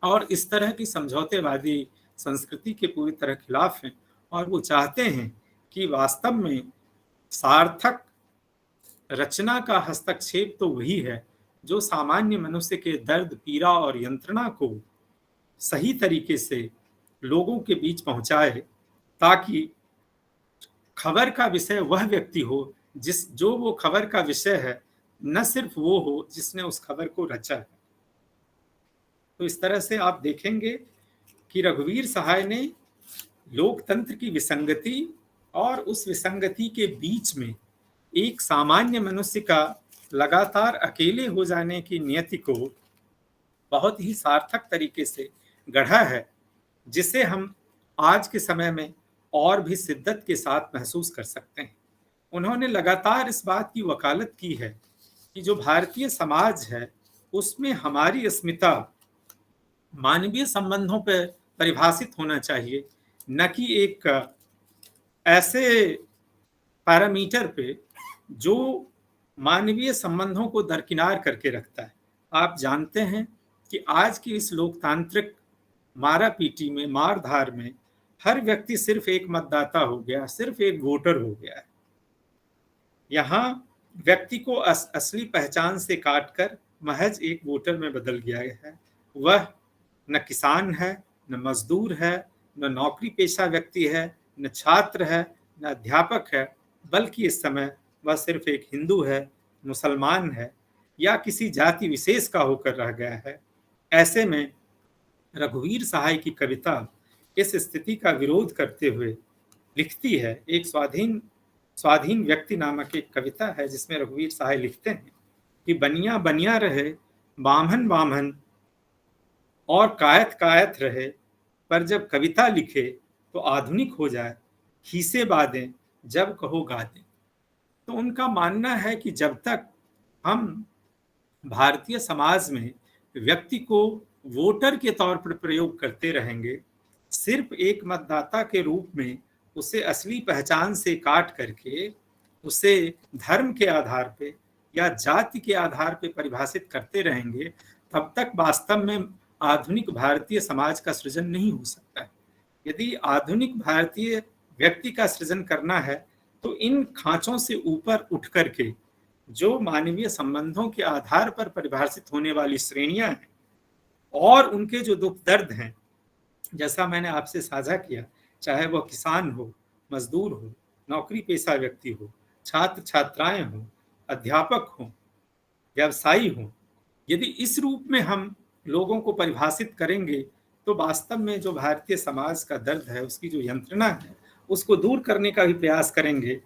और इस तरह की समझौतेवादी संस्कृति के पूरी तरह खिलाफ हैं, और वो चाहते हैं कि वास्तव में सार्थक रचना का हस्तक्षेप तो वही है जो सामान्य मनुष्य के दर्द, पीड़ा और यंत्रणा को सही तरीके से लोगों के बीच पहुंचाए, ताकि खबर का विषय वह व्यक्ति हो जो वो खबर का विषय है, न सिर्फ वो हो जिसने उस खबर को रचा है। तो इस तरह से आप देखेंगे कि रघुवीर सहाय ने लोकतंत्र की विसंगति और उस विसंगति के बीच में एक सामान्य मनुष्य का लगातार अकेले हो जाने की नियति को बहुत ही सार्थक तरीके से गढ़ा है, जिसे हम आज के समय में और भी शिद्दत के साथ महसूस कर सकते हैं। उन्होंने लगातार इस बात की वकालत की है कि जो भारतीय समाज है उसमें हमारी अस्मिता मानवीय संबंधों पर परिभाषित होना चाहिए, न कि एक ऐसे पैरामीटर पे जो मानवीय संबंधों को दरकिनार करके रखता है। आप जानते हैं कि आज की इस लोकतांत्रिक मारापीटी में, मारधार में, हर व्यक्ति सिर्फ एक मतदाता हो गया, सिर्फ एक वोटर हो गया है। यहाँ व्यक्ति को असली पहचान से काटकर महज एक वोटर में बदल गया है। वह न किसान है, न मजदूर है, न नौकरी पेशा व्यक्ति है, न छात्र है, न अध्यापक है, बल्कि इस समय वह सिर्फ एक हिंदू है, मुसलमान है, या किसी जाति विशेष का होकर रह गया है। ऐसे में रघुवीर सहाय की कविता इस स्थिति का विरोध करते हुए लिखती है। एक स्वाधीन व्यक्ति नामक एक कविता है जिसमें रघुवीर सहाय लिखते हैं कि बनिया बनिया रहे, बामन बामन और कायत कायत रहे, पर जब कविता लिखे तो आधुनिक हो जाए, खीसे बादें जब कहो गा दें। तो उनका मानना है कि जब तक हम भारतीय समाज में व्यक्ति को वोटर के तौर पर प्रयोग करते रहेंगे, सिर्फ एक मतदाता के रूप में उसे असली पहचान से काट करके उसे धर्म के आधार पे, या जाति के आधार पर परिभाषित करते रहेंगे, तब तक वास्तव में आधुनिक भारतीय समाज का सृजन नहीं हो सकता है। यदि आधुनिक भारतीय व्यक्ति का सृजन करना है तो इन खांचों से ऊपर उठ करके जो मानवीय संबंधों के आधार पर परिभाषित होने वाली श्रेणियां हैं और उनके जो दुख दर्द हैं, जैसा मैंने आपसे साझा किया, चाहे वह किसान हो, मजदूर हो, नौकरी पेशा व्यक्ति हो, छात्र छात्राएं हो, अध्यापक हो, व्यवसायी हो, यदि इस रूप में हम लोगों को परिभाषित करेंगे तो वास्तव में जो भारतीय समाज का दर्द है, उसकी जो यंत्रणा है, उसको दूर करने का भी प्रयास करेंगे।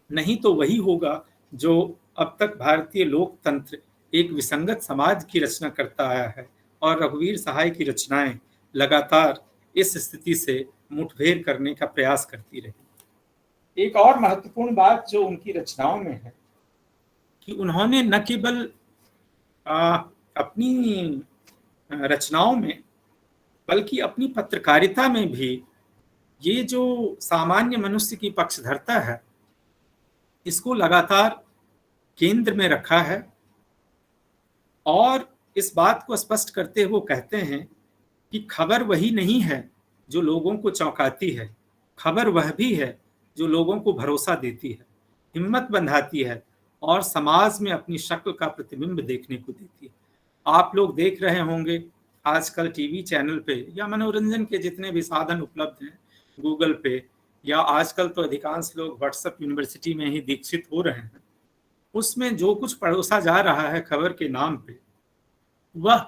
नहीं तो वही होगा जो अब तक भारतीय लोकतंत्र एक विसंगत समाज की रचना करता आया है, और रघुवीर सहाय की रचनाएं लगातार इस स्थिति से मुठभेड़ करने का प्रयास करती रही। एक और महत्वपूर्ण बात जो उनकी रचनाओं में है कि उन्होंने न केवल अपनी रचनाओं में बल्कि अपनी पत्रकारिता में भी ये जो सामान्य मनुष्य की पक्षधरता है, इसको लगातार केंद्र में रखा है। और इस बात को स्पष्ट करते हुए वो कहते हैं कि खबर वही नहीं है जो लोगों को चौंकाती है, खबर वह भी है जो लोगों को भरोसा देती है, हिम्मत बंधाती है और समाज में अपनी शक्ल का प्रतिबिंब देखने को देती है। आप लोग देख रहे होंगे आजकल टीवी चैनल पे या मनोरंजन के जितने भी साधन उपलब्ध हैं, गूगल पे, या आजकल तो अधिकांश लोग व्हाट्सएप यूनिवर्सिटी में ही दीक्षित हो रहे हैं, उसमें जो कुछ परोसा जा रहा है खबर के नाम पे, वह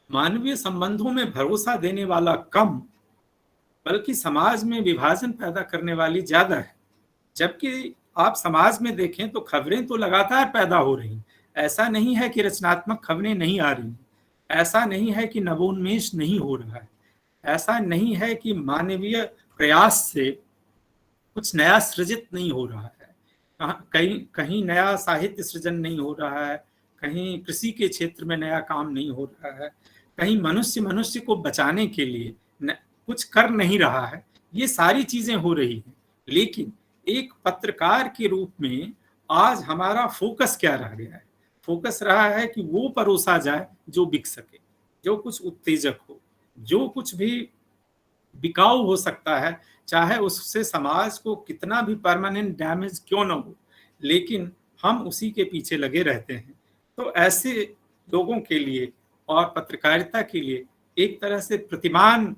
मानवीय संबंधों में भरोसा देने वाला कम, बल्कि समाज में विभाजन पैदा करने वाली ज्यादा है। जबकि आप समाज में देखें तो खबरें तो लगातार पैदा हो रही, ऐसा नहीं है कि रचनात्मक खबरें नहीं आ रही, ऐसा नहीं है कि नवोन्मेष नहीं हो रहा है, ऐसा नहीं है कि मानवीय प्रयास से कुछ नया सृजित नहीं हो रहा है, कहीं नया साहित्य सृजन नहीं हो रहा है, कहीं कृषि के क्षेत्र में नया काम नहीं हो रहा है, कहीं मनुष्य को बचाने के लिए कुछ कर नहीं रहा है। ये सारी चीजें हो रही हैं, लेकिन एक पत्रकार के रूप में आज हमारा फोकस क्या रह गया है? फोकस रहा है कि वो परोसा जाए जो बिक सके, जो कुछ उत्तेजक हो, जो कुछ भी बिकाऊ हो सकता है, चाहे उससे समाज को कितना भी परमानेंट डैमेज क्यों ना हो, लेकिन हम उसी के पीछे लगे रहते हैं। तो ऐसे लोगों के लिए और पत्रकारिता के लिए एक तरह से प्रतिमान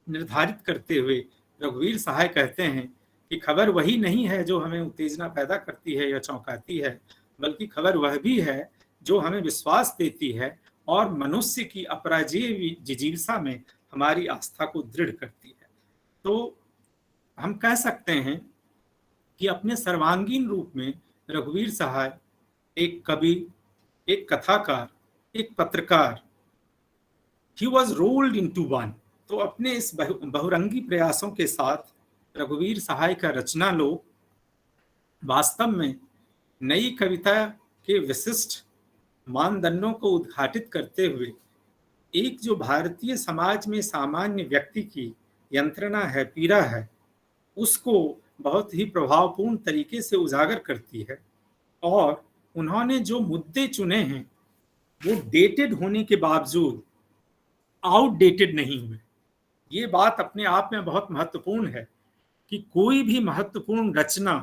निर्धारित करते हुए रघुवीर सहाय कहते हैं कि खबर वही नहीं है जो हमें उत्तेजना पैदा करती है या चौंकाती है, बल्कि खबर वह भी है जो हमें विश्वास देती है और मनुष्य की अपराजेय जिजीविसा में हमारी आस्था को दृढ़ करती है। तो हम कह सकते हैं कि अपने सर्वांगीण रूप में रघुवीर सहाय एक कवि, एक कथाकार, एक पत्रकार, he was rolled into one। तो अपने इस बहुरंगी प्रयासों के साथ रघुवीर सहाय का रचना लोक वास्तव में नई कविता के विशिष्ट मानदंडों को उद्घाटित करते हुए एक जो भारतीय समाज में सामान्य व्यक्ति की यंत्रणा है, पीड़ा है, उसको बहुत ही प्रभावपूर्ण तरीके से उजागर करती है। और उन्होंने जो मुद्दे चुने हैं वो डेटेड होने के बावजूद आउटडेटेड नहीं हुए। ये बात अपने आप में बहुत महत्वपूर्ण है कि कोई भी महत्वपूर्ण रचना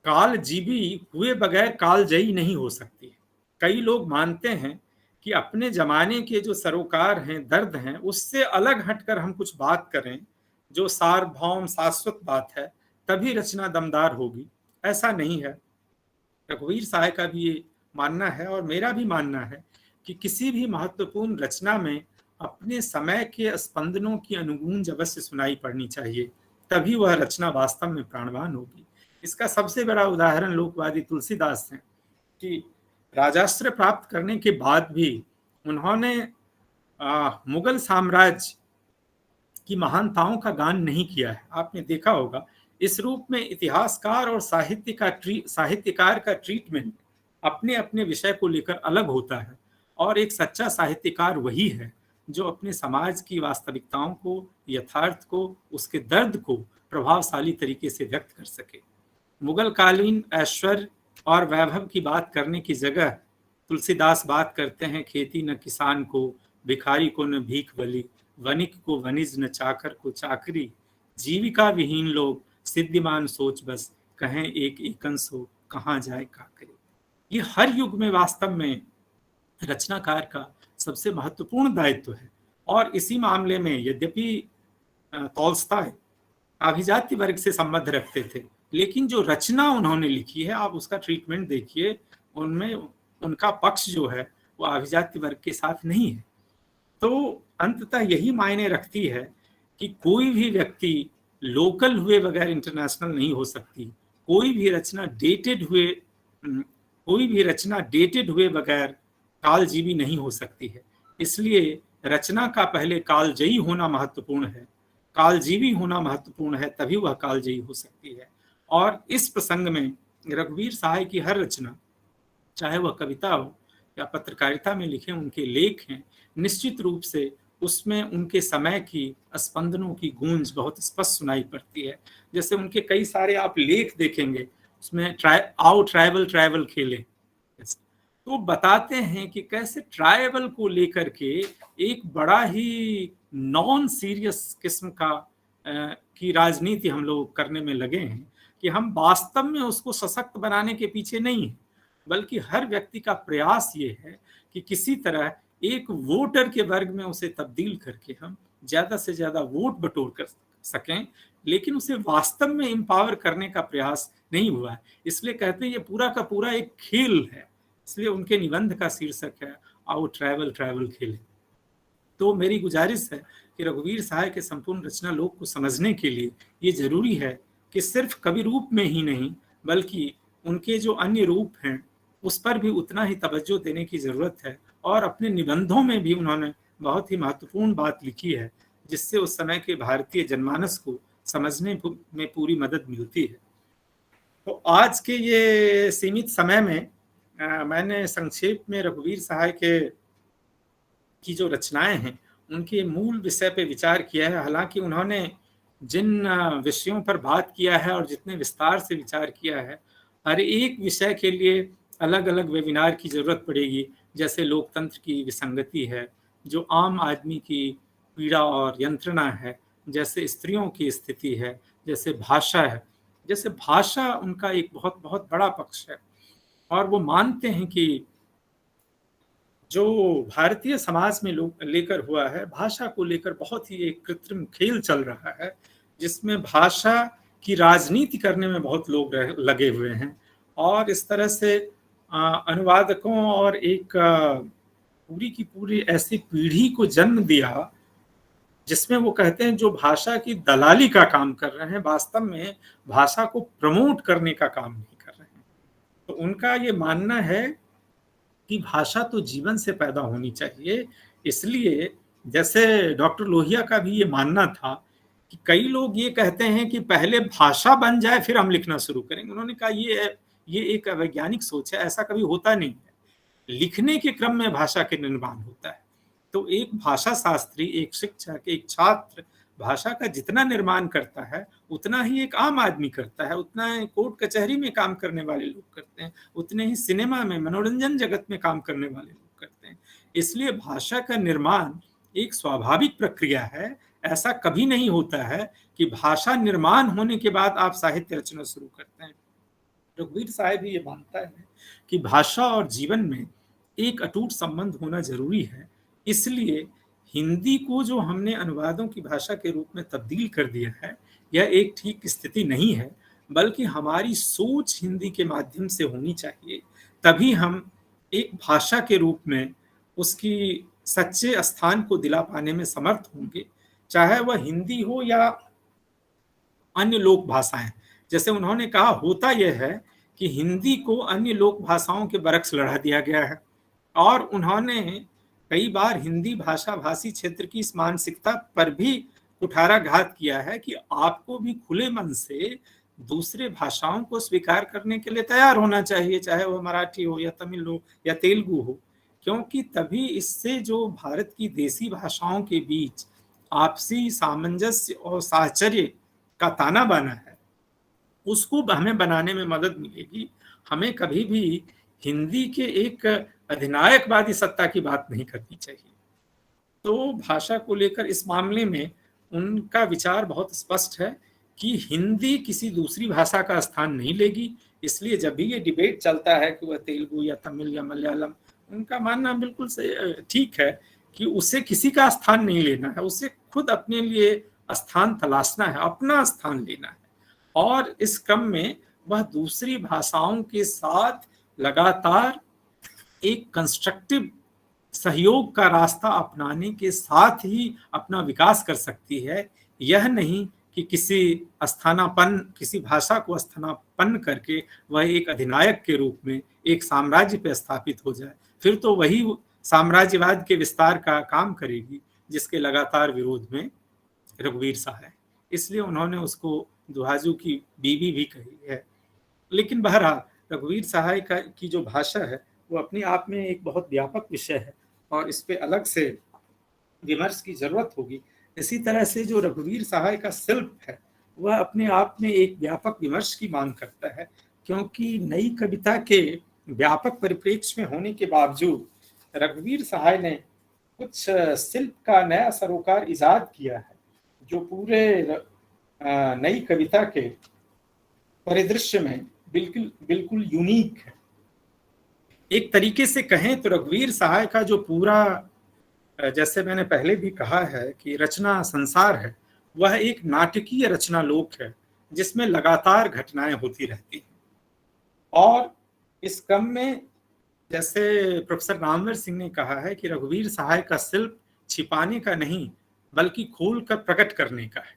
कालजीवी हुए बगैर कालजयी नहीं हो सकती। कई लोग मानते हैं कि अपने जमाने के जो सरोकार हैं, दर्द हैं, उससे अलग हटकर हम कुछ बात करें जो सार्वभौम शाश्वत बात है, तभी रचना दमदार होगी। ऐसा नहीं है। रघुवीर सहाय का भी ये मानना है और मेरा भी मानना है कि किसी भी महत्वपूर्ण रचना में अपने समय के स्पंदनों की अनुगूंज अवश्य सुनाई पड़नी चाहिए, तभी वह रचना वास्तव में प्राणवान होगी। इसका सबसे बड़ा उदाहरण लोकवादी तुलसीदास हैं कि राजाश्रय प्राप्त करने के बाद भी उन्होंने मुगल साम्राज्य की महानताओं का गान नहीं किया है। आपने देखा होगा इस रूप में इतिहासकार और साहित्यकार का ट्रीटमेंट अपने अपने विषय को लेकर अलग होता है, और एक सच्चा साहित्यकार वही है जो अपने समाज की वास्तविकताओं को, यथार्थ को, उसके दर्द को प्रभावशाली तरीके से व्यक्त कर सके। मुगल कालीन ऐश्वर्य और वैभव की बात करने की जगह तुलसीदास बात करते हैं खेती न किसान को, भिखारी को न भीख बली, वणिक को वनिज न चाकर को चाकरी, जीविका विहीन लोग सिद्धिमान सोच बस, कहें एक एकंस हो कहाँ जाए का करे। ये हर युग में वास्तव में रचनाकार का सबसे महत्वपूर्ण दायित्व है। और इसी मामले में यद्यपि तोल्स्ताय अभिजाति वर्ग से संबंध रखते थे, लेकिन जो रचना उन्होंने लिखी है आप उसका ट्रीटमेंट देखिए, उनमें उनका पक्ष जो है वो अभिजाति वर्ग के साथ नहीं है। तो अंततः यही मायने रखती है कि कोई भी व्यक्ति लोकल हुए बगैर इंटरनेशनल नहीं हो सकती, कोई भी रचना डेटेड हुए बगैर कालजीवी नहीं हो सकती है। इसलिए रचना का पहले कालजयी होना महत्वपूर्ण है, कालजीवी होना महत्वपूर्ण है, तभी वह कालजयी हो सकती है। और इस प्रसंग में रघुवीर सहाय की हर रचना, चाहे वह कविता हो या पत्रकारिता में लिखे उनके लेख हैं, निश्चित रूप से उसमें उनके समय की स्पंदनों की गूंज बहुत स्पष्ट सुनाई पड़ती है। जैसे उनके कई सारे आप लेख देखेंगे, उसमें आओ ट्राइबल खेलें, तो बताते हैं कि कैसे ट्राइबल को लेकर के एक बड़ा ही नॉन सीरियस किस्म की राजनीति हम लोग करने में लगे हैं कि हम वास्तव में उसको सशक्त बनाने के पीछे नहीं है, बल्कि हर व्यक्ति का प्रयास ये है कि किसी तरह एक वोटर के वर्ग में उसे तब्दील करके हम ज्यादा से ज्यादा वोट बटोर कर सकें, लेकिन उसे वास्तव में एम्पावर करने का प्रयास नहीं हुआ है। इसलिए कहते हैं ये पूरा का पूरा एक खेल है, इसलिए उनके निबंध का शीर्षक है आओ ट्राइबल खेलें। तो मेरी गुजारिश है कि रघुवीर सहाय के संपूर्ण रचना लोक को समझने के लिए ये जरूरी है कि सिर्फ कवि रूप में ही नहीं, बल्कि उनके जो अन्य रूप हैं उस पर भी उतना ही तवज्जो देने की जरूरत है। और अपने निबंधों में भी उन्होंने बहुत ही महत्वपूर्ण बात लिखी है, जिससे उस समय के भारतीय जनमानस को समझने में पूरी मदद मिलती है। तो आज के ये सीमित समय में मैंने संक्षेप में रघुवीर सहाय की जो रचनाएं हैं उनके मूल विषय पे विचार किया है। हालांकि उन्होंने जिन विषयों पर बात किया है और जितने विस्तार से विचार किया है, हर एक विषय के लिए अलग अलग वेबिनार की जरूरत पड़ेगी। जैसे लोकतंत्र की विसंगति है, जो आम आदमी की पीड़ा और यंत्रणा है, जैसे स्त्रियों की स्थिति है, जैसे भाषा है। जैसे भाषा उनका एक बहुत बहुत बड़ा पक्ष है, और वो मानते हैं कि जो भारतीय समाज में लेकर हुआ है, भाषा को लेकर बहुत ही एक कृत्रिम खेल चल रहा है, जिसमें भाषा की राजनीति करने में बहुत लोग लगे हुए हैं। और इस तरह से अनुवादकों और एक पूरी की पूरी ऐसी पीढ़ी को जन्म दिया जिसमें वो कहते हैं जो भाषा की दलाली का काम कर रहे हैं, वास्तव में भाषा को प्रमोट करने का काम नहीं कर रहे हैं। तो उनका ये मानना है कि भाषा तो जीवन से पैदा होनी चाहिए। इसलिए जैसे डॉक्टर लोहिया का भी ये मानना था कि कई लोग ये कहते हैं कि पहले भाषा बन जाए फिर हम लिखना शुरू करेंगे। उन्होंने कहा ये एक वैज्ञानिक सोच है, ऐसा कभी होता नहीं है। लिखने के क्रम में भाषा के निर्माण होता है। तो एक भाषा शास्त्री, एक शिक्षक, एक छात्र भाषा का जितना निर्माण करता है उतना ही एक आम आदमी करता है, उतना ही कोर्ट कचहरी में काम करने वाले लोग करते हैं, उतने ही सिनेमा में, मनोरंजन जगत में काम करने वाले लोग करते हैं। इसलिए भाषा का निर्माण एक स्वाभाविक प्रक्रिया है। ऐसा कभी नहीं होता है कि भाषा निर्माण होने के बाद आप साहित्य रचना शुरू करते हैं। रघुवीर साहब भी ये मानता है कि भाषा और जीवन में एक अटूट संबंध होना जरूरी है। इसलिए हिंदी को जो हमने अनुवादों की भाषा के रूप में तब्दील कर दिया है, यह एक ठीक स्थिति नहीं है, बल्कि हमारी सोच हिंदी के माध्यम से होनी चाहिए। तभी हम एक भाषा के रूप में उसकी सच्चे स्थान को दिला पाने में समर्थ होंगे, चाहे वह हिंदी हो या अन्य लोक भाषाएं। जैसे उन्होंने कहा, होता यह है कि हिंदी को अन्य लोक भाषाओं के बरक्स लड़ा दिया गया है, और उन्होंने कई बार हिंदी भाषा भाषी क्षेत्र की इस मानसिकता पर भी कुठाराघात किया है कि आपको भी खुले मन से दूसरे भाषाओं को स्वीकार करने के लिए तैयार होना चाहिए, चाहे वह मराठी हो या तमिल हो या तेलुगु हो। क्योंकि तभी इससे जो भारत की देसी भाषाओं के बीच आपसी सामंजस्य और साहचर्य का ताना बाना है, उसको हमें बनाने में मदद मिलेगी। हमें कभी भी हिंदी के एक अधिनायकवादी सत्ता की बात नहीं करनी चाहिए। तो भाषा को लेकर इस मामले में उनका विचार बहुत स्पष्ट है कि हिंदी किसी दूसरी भाषा का स्थान नहीं लेगी। इसलिए जब भी ये डिबेट चलता है कि वह तेलुगु या तमिल या मलयालम, उनका मानना बिल्कुल ठीक है कि उसे किसी का स्थान नहीं लेना है, उसे खुद अपने लिए स्थान तलाशना है, अपना स्थान लेना है। और इस क्रम में वह दूसरी भाषाओं के साथ लगातार एक कंस्ट्रक्टिव सहयोग का रास्ता अपनाने के साथ ही अपना विकास कर सकती है। यह नहीं कि किसी भाषा को स्थानापन्न करके वह एक अधिनायक के रूप में एक साम्राज्य पर स्थापित हो जाए, फिर तो वही साम्राज्यवाद के विस्तार का काम करेगी जिसके लगातार विरोध में रघुवीर सहाय। इसलिए उन्होंने उसको दुहाजू की बीवी भी कही है। लेकिन बहरहाल रघुवीर सहाय की जो भाषा है वो अपने आप में एक बहुत व्यापक विषय है और इस पे अलग से विमर्श की जरूरत होगी। इसी तरह से जो रघुवीर सहाय का शिल्प है वह अपने आप में एक व्यापक विमर्श की मांग करता है, क्योंकि नई कविता के व्यापक परिप्रेक्ष्य में होने के बावजूद रघुवीर सहाय ने कुछ शिल्प का नया सरोकार इजाद किया है जो पूरे नई कविता के परिदृश्य में बिल्कुल यूनिक है। एक तरीके से कहें तो रघुवीर सहाय का जो पूरा, जैसे मैंने पहले भी कहा है कि रचना संसार है, वह एक नाटकीय रचना लोक है जिसमें लगातार घटनाएं होती रहती हैं। और इस क्रम में जैसे प्रोफेसर रामवीर सिंह ने कहा है कि रघुवीर सहाय का शिल्प छिपाने का नहीं बल्कि खोल कर प्रकट करने का है।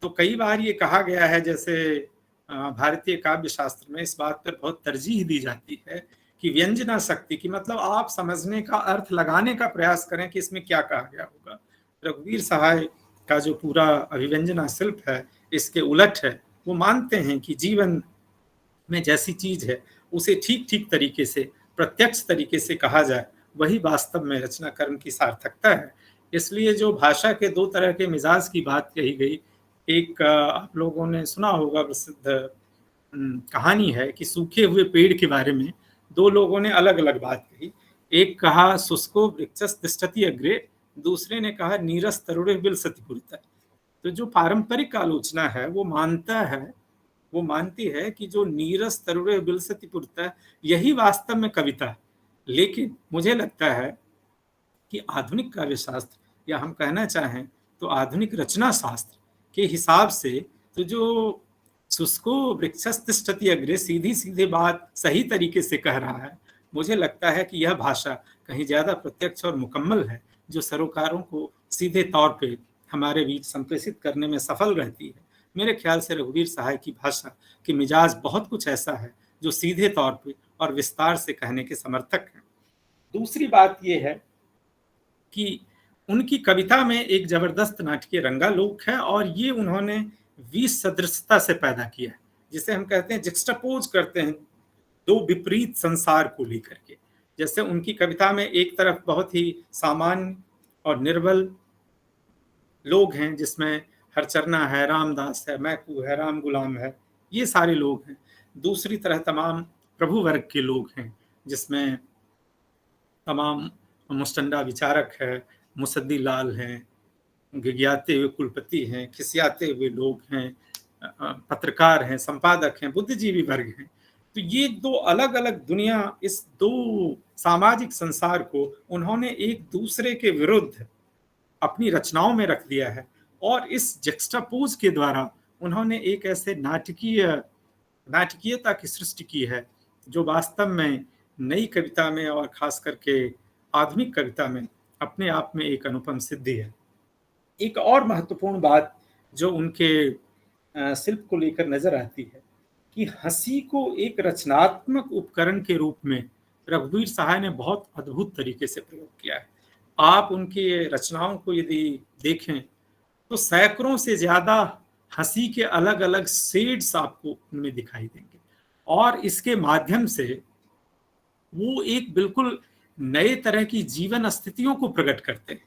तो कई बार ये कहा गया है, जैसे भारतीय काव्य शास्त्र में इस बात पर बहुत तरजीह दी जाती है कि व्यंजना शक्ति की मतलब आप समझने का, अर्थ लगाने का प्रयास करें कि इसमें क्या कहा गया होगा। रघुवीर सहाय का जो पूरा अभिव्यंजना शिल्प है इसके उलट है। वो मानते हैं कि जीवन में जैसी चीज है उसे ठीक ठीक तरीके से, प्रत्यक्ष तरीके से कहा जाए, वही वास्तव में रचना कर्म की सार्थकता है। इसलिए जो भाषा के दो तरह के मिजाज की बात कही गई, एक आप लोगों ने सुना होगा प्रसिद्ध कहानी है कि सूखे हुए पेड़ के बारे में दो लोगों ने अलग अलग बात कही। एक कहा शुष्को वृक्षस् तिष्ठति अग्रे, दूसरे ने कहा नीरस तरुणे विलसति पुरतः। तो जो पारंपरिक आलोचना है वो मानती है कि जो नीरस तरुणे विलसति पुरतः यही वास्तव में कविता है। लेकिन मुझे लगता है कि आधुनिक काव्य शास्त्र, या हम कहना चाहें तो आधुनिक रचना शास्त्र के हिसाब से, तो जो शुष्को वृक्षस् तिष्ठति अग्रे सीधी सीधे बात सही तरीके से कह रहा है, मुझे लगता है कि यह भाषा कहीं ज्यादा प्रत्यक्ष और मुकम्मल है, जो सरोकारों को सीधे तौर पे हमारे बीच संप्रेषित करने में सफल रहती है। मेरे ख्याल से रघुवीर सहाय की भाषा की मिजाज बहुत कुछ ऐसा है जो सीधे तौर पे और विस्तार से कहने के समर्थक है। दूसरी बात यह है कि उनकी कविता में एक जबरदस्त नाटकीय रंगालोक है और ये उन्होंने विष सदृशता से पैदा किया है, जिसे हम कहते हैं जुक्सटापोज करते हैं दो विपरीत संसार को लेकर के। जैसे उनकी कविता में एक तरफ बहुत ही सामान्य और निर्बल लोग हैं, जिसमें हरचरना है, रामदास है, मैकू है, राम गुलाम है, ये सारे लोग हैं। दूसरी तरह तमाम प्रभु वर्ग के लोग हैं, जिसमें तमाम मुस्टंडा विचारक है, मुसद्दी लाल हैं, गिगियाते हुए कुलपति हैं, खिसियाते हुए लोग हैं, पत्रकार हैं, संपादक हैं, बुद्धिजीवी वर्ग हैं। तो ये दो अलग अलग दुनिया, इस दो सामाजिक संसार को उन्होंने एक दूसरे के विरुद्ध अपनी रचनाओं में रख दिया है और इस जक्सटापोज के द्वारा उन्होंने एक ऐसे नाटकीयता की सृष्टि की है जो वास्तव में नई कविता में और खास करके आधुनिक कविता में अपने आप में एक अनुपम सिद्धि है। एक और महत्वपूर्ण बात जो उनके शिल्प को लेकर नजर आती है कि हंसी को एक रचनात्मक उपकरण के रूप में रघुवीर सहाय ने बहुत अद्भुत तरीके से प्रयोग किया है। आप उनकी रचनाओं को यदि देखें तो सैकड़ों से ज्यादा हंसी के अलग अलग शेड्स आपको उनमें दिखाई देंगे और इसके माध्यम से वो एक बिल्कुल नए तरह की जीवन स्थितियों को प्रकट करते हैं।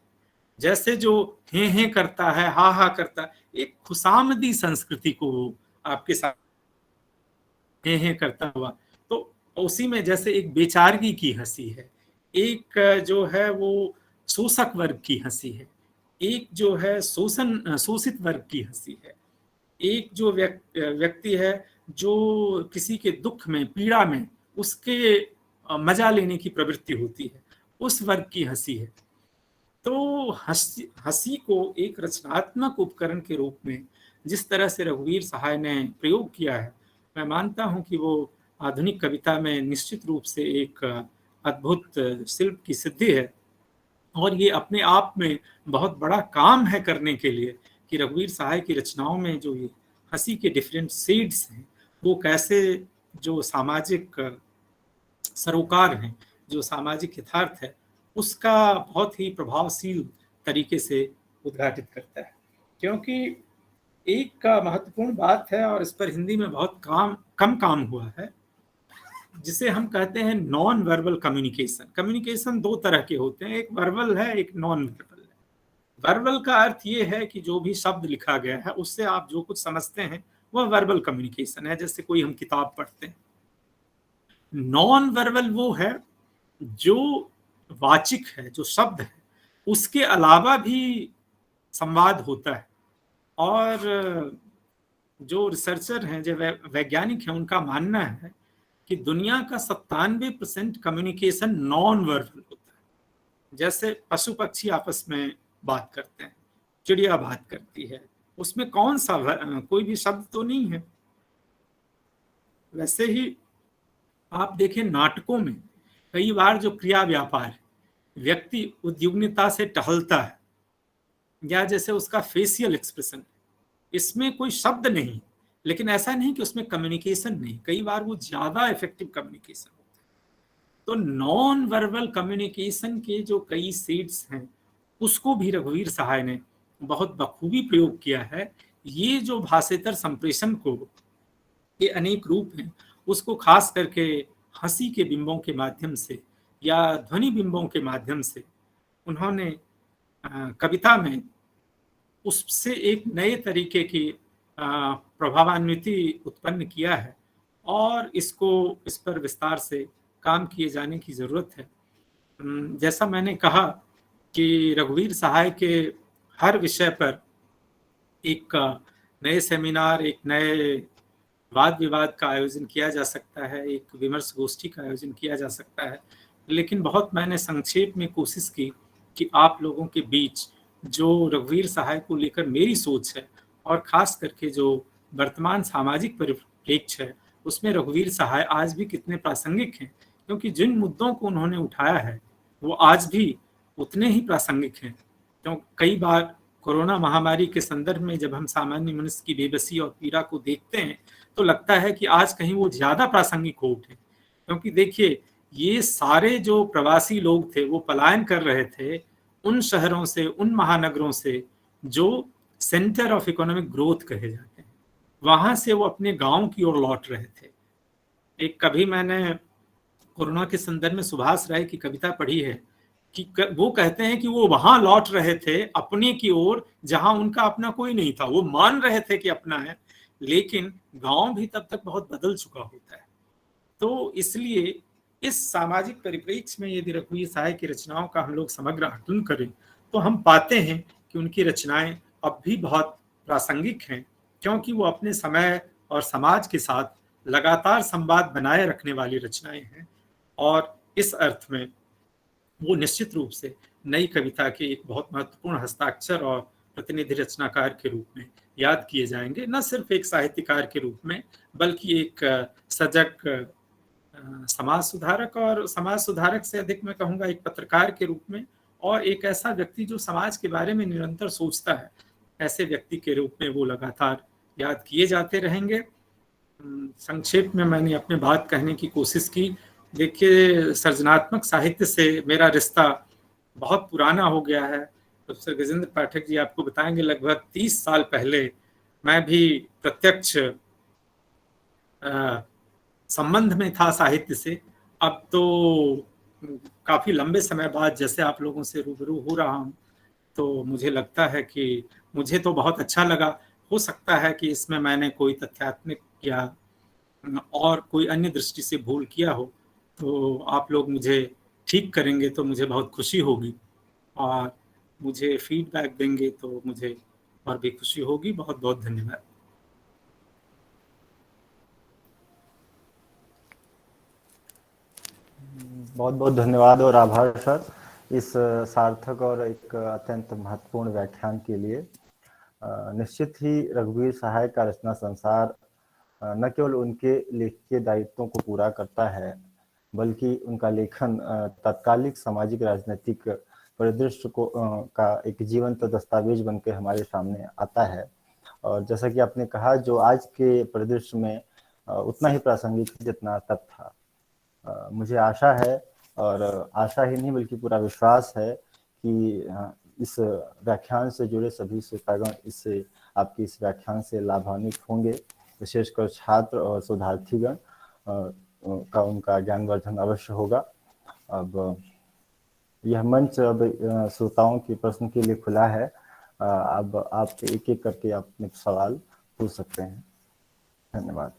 जैसे जो हे करता है, हा करता है, एक खुशामदी संस्कृति को आपके साथ हे करता हुआ, तो उसी में जैसे एक बेचारगी की हंसी है, एक जो है वो शोषक वर्ग की हंसी है, एक जो है शोषित वर्ग की हंसी है, एक जो व्यक्ति है जो किसी के दुख में, पीड़ा में उसके मजा लेने की प्रवृत्ति होती है, उस वर्ग की हंसी है। तो हंसी को एक रचनात्मक उपकरण के रूप में जिस तरह से रघुवीर सहाय ने प्रयोग किया है, मैं मानता हूं कि वो आधुनिक कविता में निश्चित रूप से एक अद्भुत शिल्प की सिद्धि है। और ये अपने आप में बहुत बड़ा काम है करने के लिए कि रघुवीर सहाय की रचनाओं में जो ये हंसी के डिफरेंट शेड्स हैं, वो कैसे जो सामाजिक सरोकार हैं, जो सामाजिक यथार्थ है, उसका बहुत ही प्रभावशील तरीके से उद्घाटित करता है। क्योंकि एक महत्वपूर्ण बात है, और इस पर हिंदी में बहुत कम काम हुआ है, जिसे हम कहते हैं नॉन वर्बल कम्युनिकेशन। कम्युनिकेशन दो तरह के होते हैं, एक वर्बल है, एक नॉन वर्बल है। वर्बल का अर्थ ये है कि जो भी शब्द लिखा गया है उससे आप जो कुछ समझते हैं वह वर्बल कम्युनिकेशन है, जैसे कोई हम किताब पढ़ते हैं। नॉन वर्बल वो है जो वाचिक है, जो शब्द है, उसके अलावा भी संवाद होता है। और जो रिसर्चर हैं, जो वैज्ञानिक हैं, उनका मानना है कि दुनिया का 97% कम्युनिकेशन नॉन वर्बल होता है। जैसे पशु पक्षी आपस में बात करते हैं, चिड़िया बात करती है, उसमें कौन सा कोई भी शब्द तो नहीं है। वैसे ही आप देखें नाटकों में कई बार जो क्रिया व्यापार है, व्यक्ति उद्युग्नता से टहलता है, या जैसे उसका फेशियल एक्सप्रेशन, इसमें कोई शब्द नहीं, लेकिन ऐसा नहीं कि उसमें कम्युनिकेशन नहीं, कई बार वो ज्यादा इफेक्टिव कम्युनिकेशन होता है। तो नॉन वर्बल कम्युनिकेशन के जो कई सीड्स हैं, उसको भी रघुवीर सहाय ने बहुत बखूबी प्रयोग किया है। ये जो भाषेतर संप्रेषण को के अनेक रूप हैं, उसको खास करके हंसी के बिंबों के माध्यम से या ध्वनि बिंबों के माध्यम से उन्होंने कविता में उससे एक नए तरीके की प्रभावान्विति उत्पन्न किया है, और इस पर विस्तार से काम किए जाने की जरूरत है। जैसा मैंने कहा कि रघुवीर सहाय के हर विषय पर एक नए सेमिनार, एक नए वाद विवाद का आयोजन किया जा सकता है, एक विमर्श गोष्ठी का आयोजन किया जा सकता है। लेकिन बहुत मैंने संक्षेप में कोशिश की कि आप लोगों के बीच जो रघुवीर सहाय को लेकर मेरी सोच है, और खास करके जो वर्तमान सामाजिक परिप्रेक्ष्य है, उसमें रघुवीर सहाय आज भी कितने प्रासंगिक हैं, क्योंकि जिन मुद्दों को उन्होंने उठाया है वो आज भी उतने ही प्रासंगिक हैं। क्यों कई बार कोरोना महामारी के संदर्भ में जब हम सामान्य मनुष्य की बेबसी और पीड़ा को देखते हैं, तो लगता है कि आज कहीं वो ज्यादा प्रासंगिक हो उठे। क्योंकि देखिए, ये सारे जो प्रवासी लोग थे वो पलायन कर रहे थे उन शहरों से, उन महानगरों से जो सेंटर ऑफ इकोनॉमिक ग्रोथ कहे जाते हैं, वहां से वो अपने गांव की ओर लौट रहे थे। एक कभी मैंने कोरोना के संदर्भ में सुभाष राय की कविता पढ़ी है कि वो कहते हैं कि वो वहां लौट रहे थे अपने की ओर जहां उनका अपना कोई नहीं था। वो मान रहे थे कि अपना है, लेकिन गांव भी तब तक बहुत बदल चुका होता है। तो इसलिए इस सामाजिक परिप्रेक्ष्य में यदि रघुवीर सहाय की रचनाओं का हम लोग समग्र आकलन करें, तो हम पाते हैं कि उनकी रचनाएं अब भी बहुत प्रासंगिक हैं, क्योंकि वो अपने समय और समाज के साथ लगातार संवाद बनाए रखने वाली रचनाएं हैं। और इस अर्थ में वो निश्चित रूप से नई कविता के एक बहुत महत्वपूर्ण हस्ताक्षर और प्रतिनिधि रचनाकार के रूप में याद किए जाएंगे, न सिर्फ एक साहित्यकार के रूप में, बल्कि एक सजग समाज सुधारक, और समाज सुधारक से अधिक मैं कहूँगा एक पत्रकार के रूप में, और एक ऐसा व्यक्ति जो समाज के बारे में निरंतर सोचता है, ऐसे व्यक्ति के रूप में वो लगातार याद किए जाते रहेंगे। संक्षेप में मैंने अपने बात कहने की कोशिश की। देखिए, सृजनात्मक साहित्य से मेरा रिश्ता बहुत पुराना हो गया है। प्रोफेसर गजेंद्र पाठक जी आपको बताएंगे, लगभग 30 साल पहले मैं भी प्रत्यक्ष संबंध में था साहित्य से। अब तो काफ़ी लंबे समय बाद जैसे आप लोगों से रूबरू हो रहा हूँ, तो मुझे लगता है कि मुझे तो बहुत अच्छा लगा। हो सकता है कि इसमें मैंने कोई तथ्यात्मक या और कोई अन्य दृष्टि से भूल किया हो, तो आप लोग मुझे ठीक करेंगे तो मुझे बहुत खुशी होगी, और मुझे फीडबैक देंगे तो मुझे और भी खुशी होगी। बहुत बहुत धन्यवाद। बहुत बहुत धन्यवाद और आभार सर इस सार्थक और एक अत्यंत महत्वपूर्ण व्याख्यान के लिए। निश्चित ही रघुवीर सहाय का रचना संसार न केवल उनके लेखकीय दायित्वों को पूरा करता है, बल्कि उनका लेखन तत्कालिक सामाजिक राजनीतिक परिदृश्य को का एक जीवंत दस्तावेज बनकर हमारे सामने आता है। और जैसा कि आपने कहा, जो आज के परिदृश्य में उतना ही प्रासंगिक जितना तब था। मुझे आशा है, और आशा ही नहीं बल्कि पूरा विश्वास है कि इस व्याख्यान से जुड़े सभी श्रोतागण इससे आपकी इस व्याख्यान से लाभान्वित होंगे, विशेषकर छात्र और शोधार्थीगण का उनका ज्ञानवर्धन अवश्य होगा। अब यह मंच अब श्रोताओं के प्रश्न के लिए खुला है। अब आप एक एक करके अपने सवाल पूछ सकते हैं। धन्यवाद।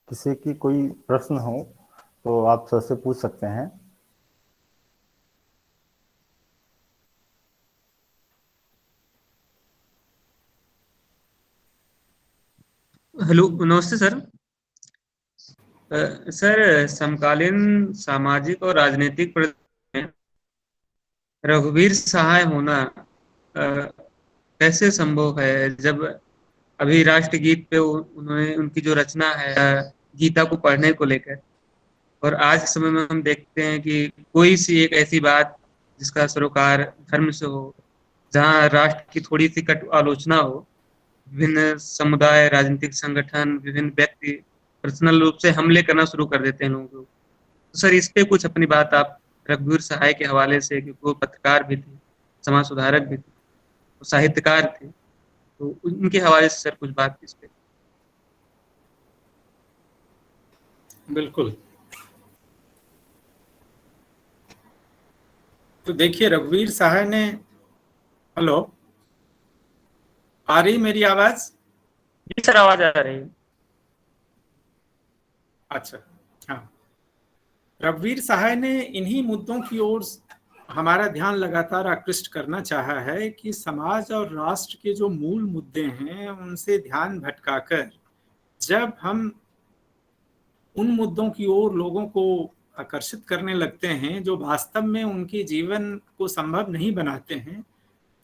किसी की कोई प्रश्न हो तो आप सबसे पूछ सकते हैं। हेलो, नमस्ते सर। सर, समकालीन सामाजिक और राजनीतिक परिदृश्य में रघुवीर सहाय होना कैसे संभव है, जब अभी राष्ट्रगीत पे उन्होंने उनकी जो रचना है गीता को पढ़ने को लेकर, और आज के समय में हम देखते हैं कि कोई सी एक ऐसी बात जिसका सरोकार धर्म से हो, जहाँ राष्ट्र की थोड़ी सी कटु आलोचना हो, विभिन्न समुदाय, राजनीतिक संगठन, विभिन्न व्यक्ति पर्सनल रूप से हमले करना शुरू कर देते हैं लोगों को। तो सर, इस पे कुछ अपनी बात आप रघुवीर सहाय के हवाले से, क्योंकि वो पत्रकार भी थे, समाज सुधारक भी थे, वो साहित्यकार थे, तो उनके हवाले से सर कुछ बात इस पे। बिल्कुल। तो देखिए, रघुवीर सहाय ने, हेलो, आ रही मेरी आवाज? जी सर, आवाज आ रही है। अच्छा, हाँ। रघुवीर सहाय ने इन्हीं मुद्दों की ओर हमारा ध्यान लगातार आकृष्ट करना चाहा है कि समाज और राष्ट्र के जो मूल मुद्दे हैं उनसे ध्यान भटकाकर जब हम उन मुद्दों की ओर लोगों को आकर्षित करने लगते हैं जो वास्तव में उनके जीवन को संभव नहीं बनाते हैं,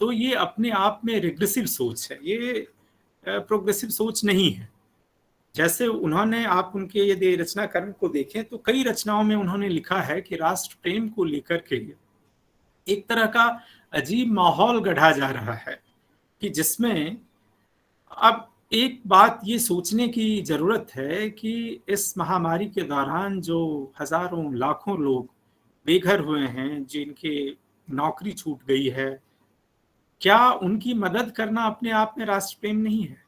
तो ये अपने आप में रिग्रेसिव सोच है, ये प्रोग्रेसिव सोच नहीं है। जैसे उन्होंने, आप उनके यदि रचना कर्म को देखें तो कई रचनाओं में उन्होंने लिखा है कि राष्ट्र प्रेम को लेकर के एक तरह का अजीब माहौल गढ़ा जा रहा है कि जिसमें अब एक बात ये सोचने की जरूरत है कि इस महामारी के दौरान जो हजारों लाखों लोग बेघर हुए हैं, जिनके नौकरी छूट गई है, क्या उनकी मदद करना अपने आप में राष्ट्र प्रेम नहीं है?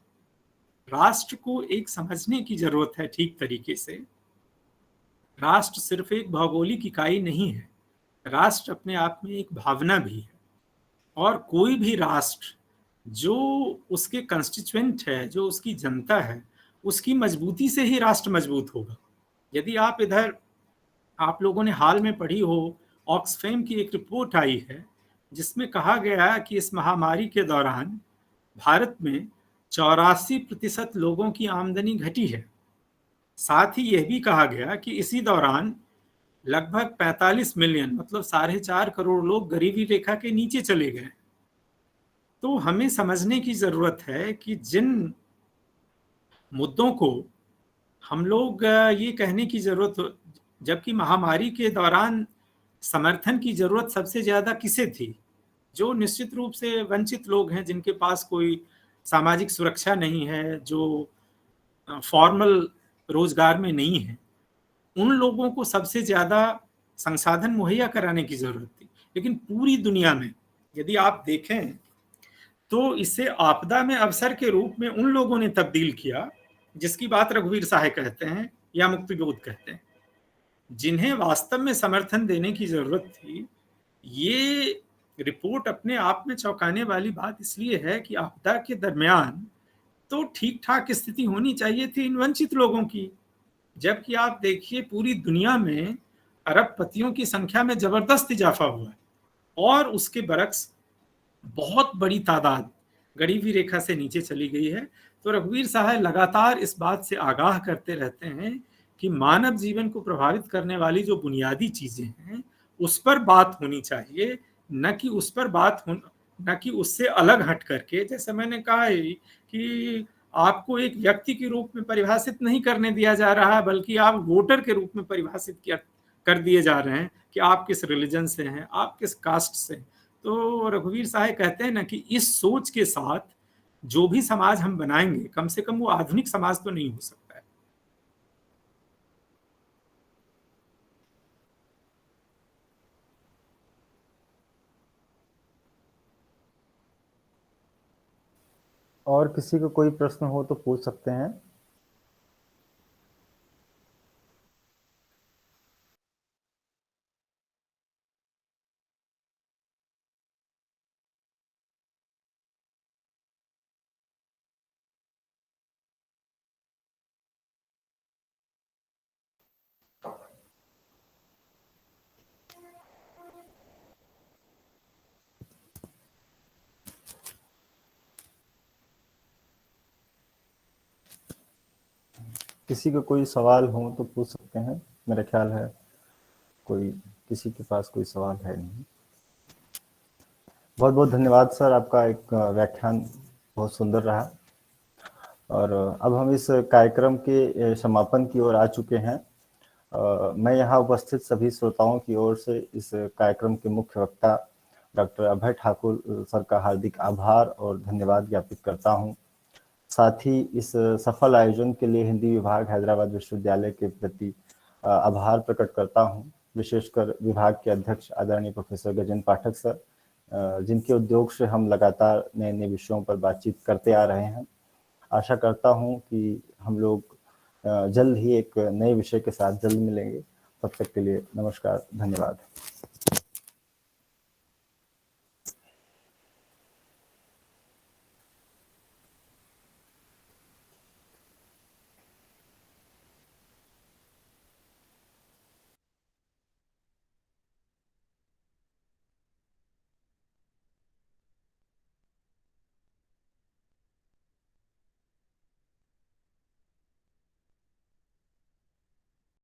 राष्ट्र को एक समझने की जरूरत है ठीक तरीके से। राष्ट्र सिर्फ एक भौगोलिक इकाई नहीं है, राष्ट्र अपने आप में एक भावना भी है। और कोई भी राष्ट्र जो उसके कंस्टिट्यूएंट है, जो उसकी जनता है, उसकी मजबूती से ही राष्ट्र मजबूत होगा। यदि आप इधर, आप लोगों ने हाल में पढ़ी हो, ऑक्सफैम की एक रिपोर्ट आई है जिसमें कहा गया कि इस महामारी के दौरान भारत में 84% लोगों की आमदनी घटी है। साथ ही यह भी कहा गया कि इसी दौरान लगभग 45 मिलियन, मतलब 4.5 करोड़ लोग गरीबी रेखा के नीचे चले गए। तो हमें समझने की जरूरत है कि जिन मुद्दों को हम लोग ये कहने की जरूरत, जबकि महामारी के दौरान समर्थन की जरूरत सबसे ज्यादा किसे थी? जो निश्चित रूप से वंचित लोग हैं, जिनके पास कोई सामाजिक सुरक्षा नहीं है, जो फॉर्मल रोजगार में नहीं है, उन लोगों को सबसे ज्यादा संसाधन मुहैया कराने की जरूरत थी। लेकिन पूरी दुनिया में यदि आप देखें तो इसे आपदा में अवसर के रूप में उन लोगों ने तब्दील किया जिसकी बात रघुवीर साहे कहते हैं या मुक्तिबोध कहते हैं, जिन्हें वास्तव में समर्थन देने की जरूरत थी। ये रिपोर्ट अपने आप में चौंकाने वाली बात इसलिए है कि आपदा के दरमियान तो ठीक ठाक स्थिति होनी चाहिए थी इन वंचित लोगों की, जबकि आप देखिए पूरी दुनिया में अरबपतियों की संख्या में जबरदस्त इजाफा हुआ है और उसके बरक्स बहुत बड़ी तादाद गरीबी रेखा से नीचे चली गई है। तो रघुवीर साहब लगातार इस बात से आगाह करते रहते हैं कि मानव जीवन को प्रभावित करने वाली जो बुनियादी चीजें हैं उस पर बात होनी चाहिए, न कि उससे अलग हट करके, जैसे मैंने कहा है कि आपको एक व्यक्ति के रूप में परिभाषित नहीं करने दिया जा रहा है, बल्कि आप वोटर के रूप में परिभाषित कर दिए जा रहे हैं कि आप किस रिलीजन से हैं, आप किस कास्ट से हैं। तो रघुवीर साहब कहते हैं ना कि इस सोच के साथ जो भी समाज हम बनाएंगे कम से कम वो आधुनिक समाज तो नहीं हो सकता है। और किसी को कोई प्रश्न हो तो पूछ सकते हैं। किसी को कोई सवाल हो तो पूछ सकते हैं। मेरा ख्याल है कोई किसी के पास कोई सवाल है नहीं। बहुत बहुत धन्यवाद सर, आपका एक व्याख्यान बहुत सुंदर रहा। और अब हम इस कार्यक्रम के समापन की ओर आ चुके हैं। मैं यहाँ उपस्थित सभी श्रोताओं की ओर से इस कार्यक्रम के मुख्य वक्ता डॉक्टर अभय ठाकुर सर का हार्दिक आभार और धन्यवाद ज्ञापित करता हूँ। साथ ही इस सफल आयोजन के लिए हिंदी विभाग हैदराबाद विश्वविद्यालय के प्रति आभार प्रकट करता हूँ, विशेषकर विभाग के अध्यक्ष आदरणीय प्रोफेसर गजेंद्र पाठक सर, जिनके उद्योग से हम लगातार नए नए विषयों पर बातचीत करते आ रहे हैं। आशा करता हूँ कि हम लोग जल्द ही एक नए विषय के साथ जल्द मिलेंगे। तब तक के लिए नमस्कार, धन्यवाद।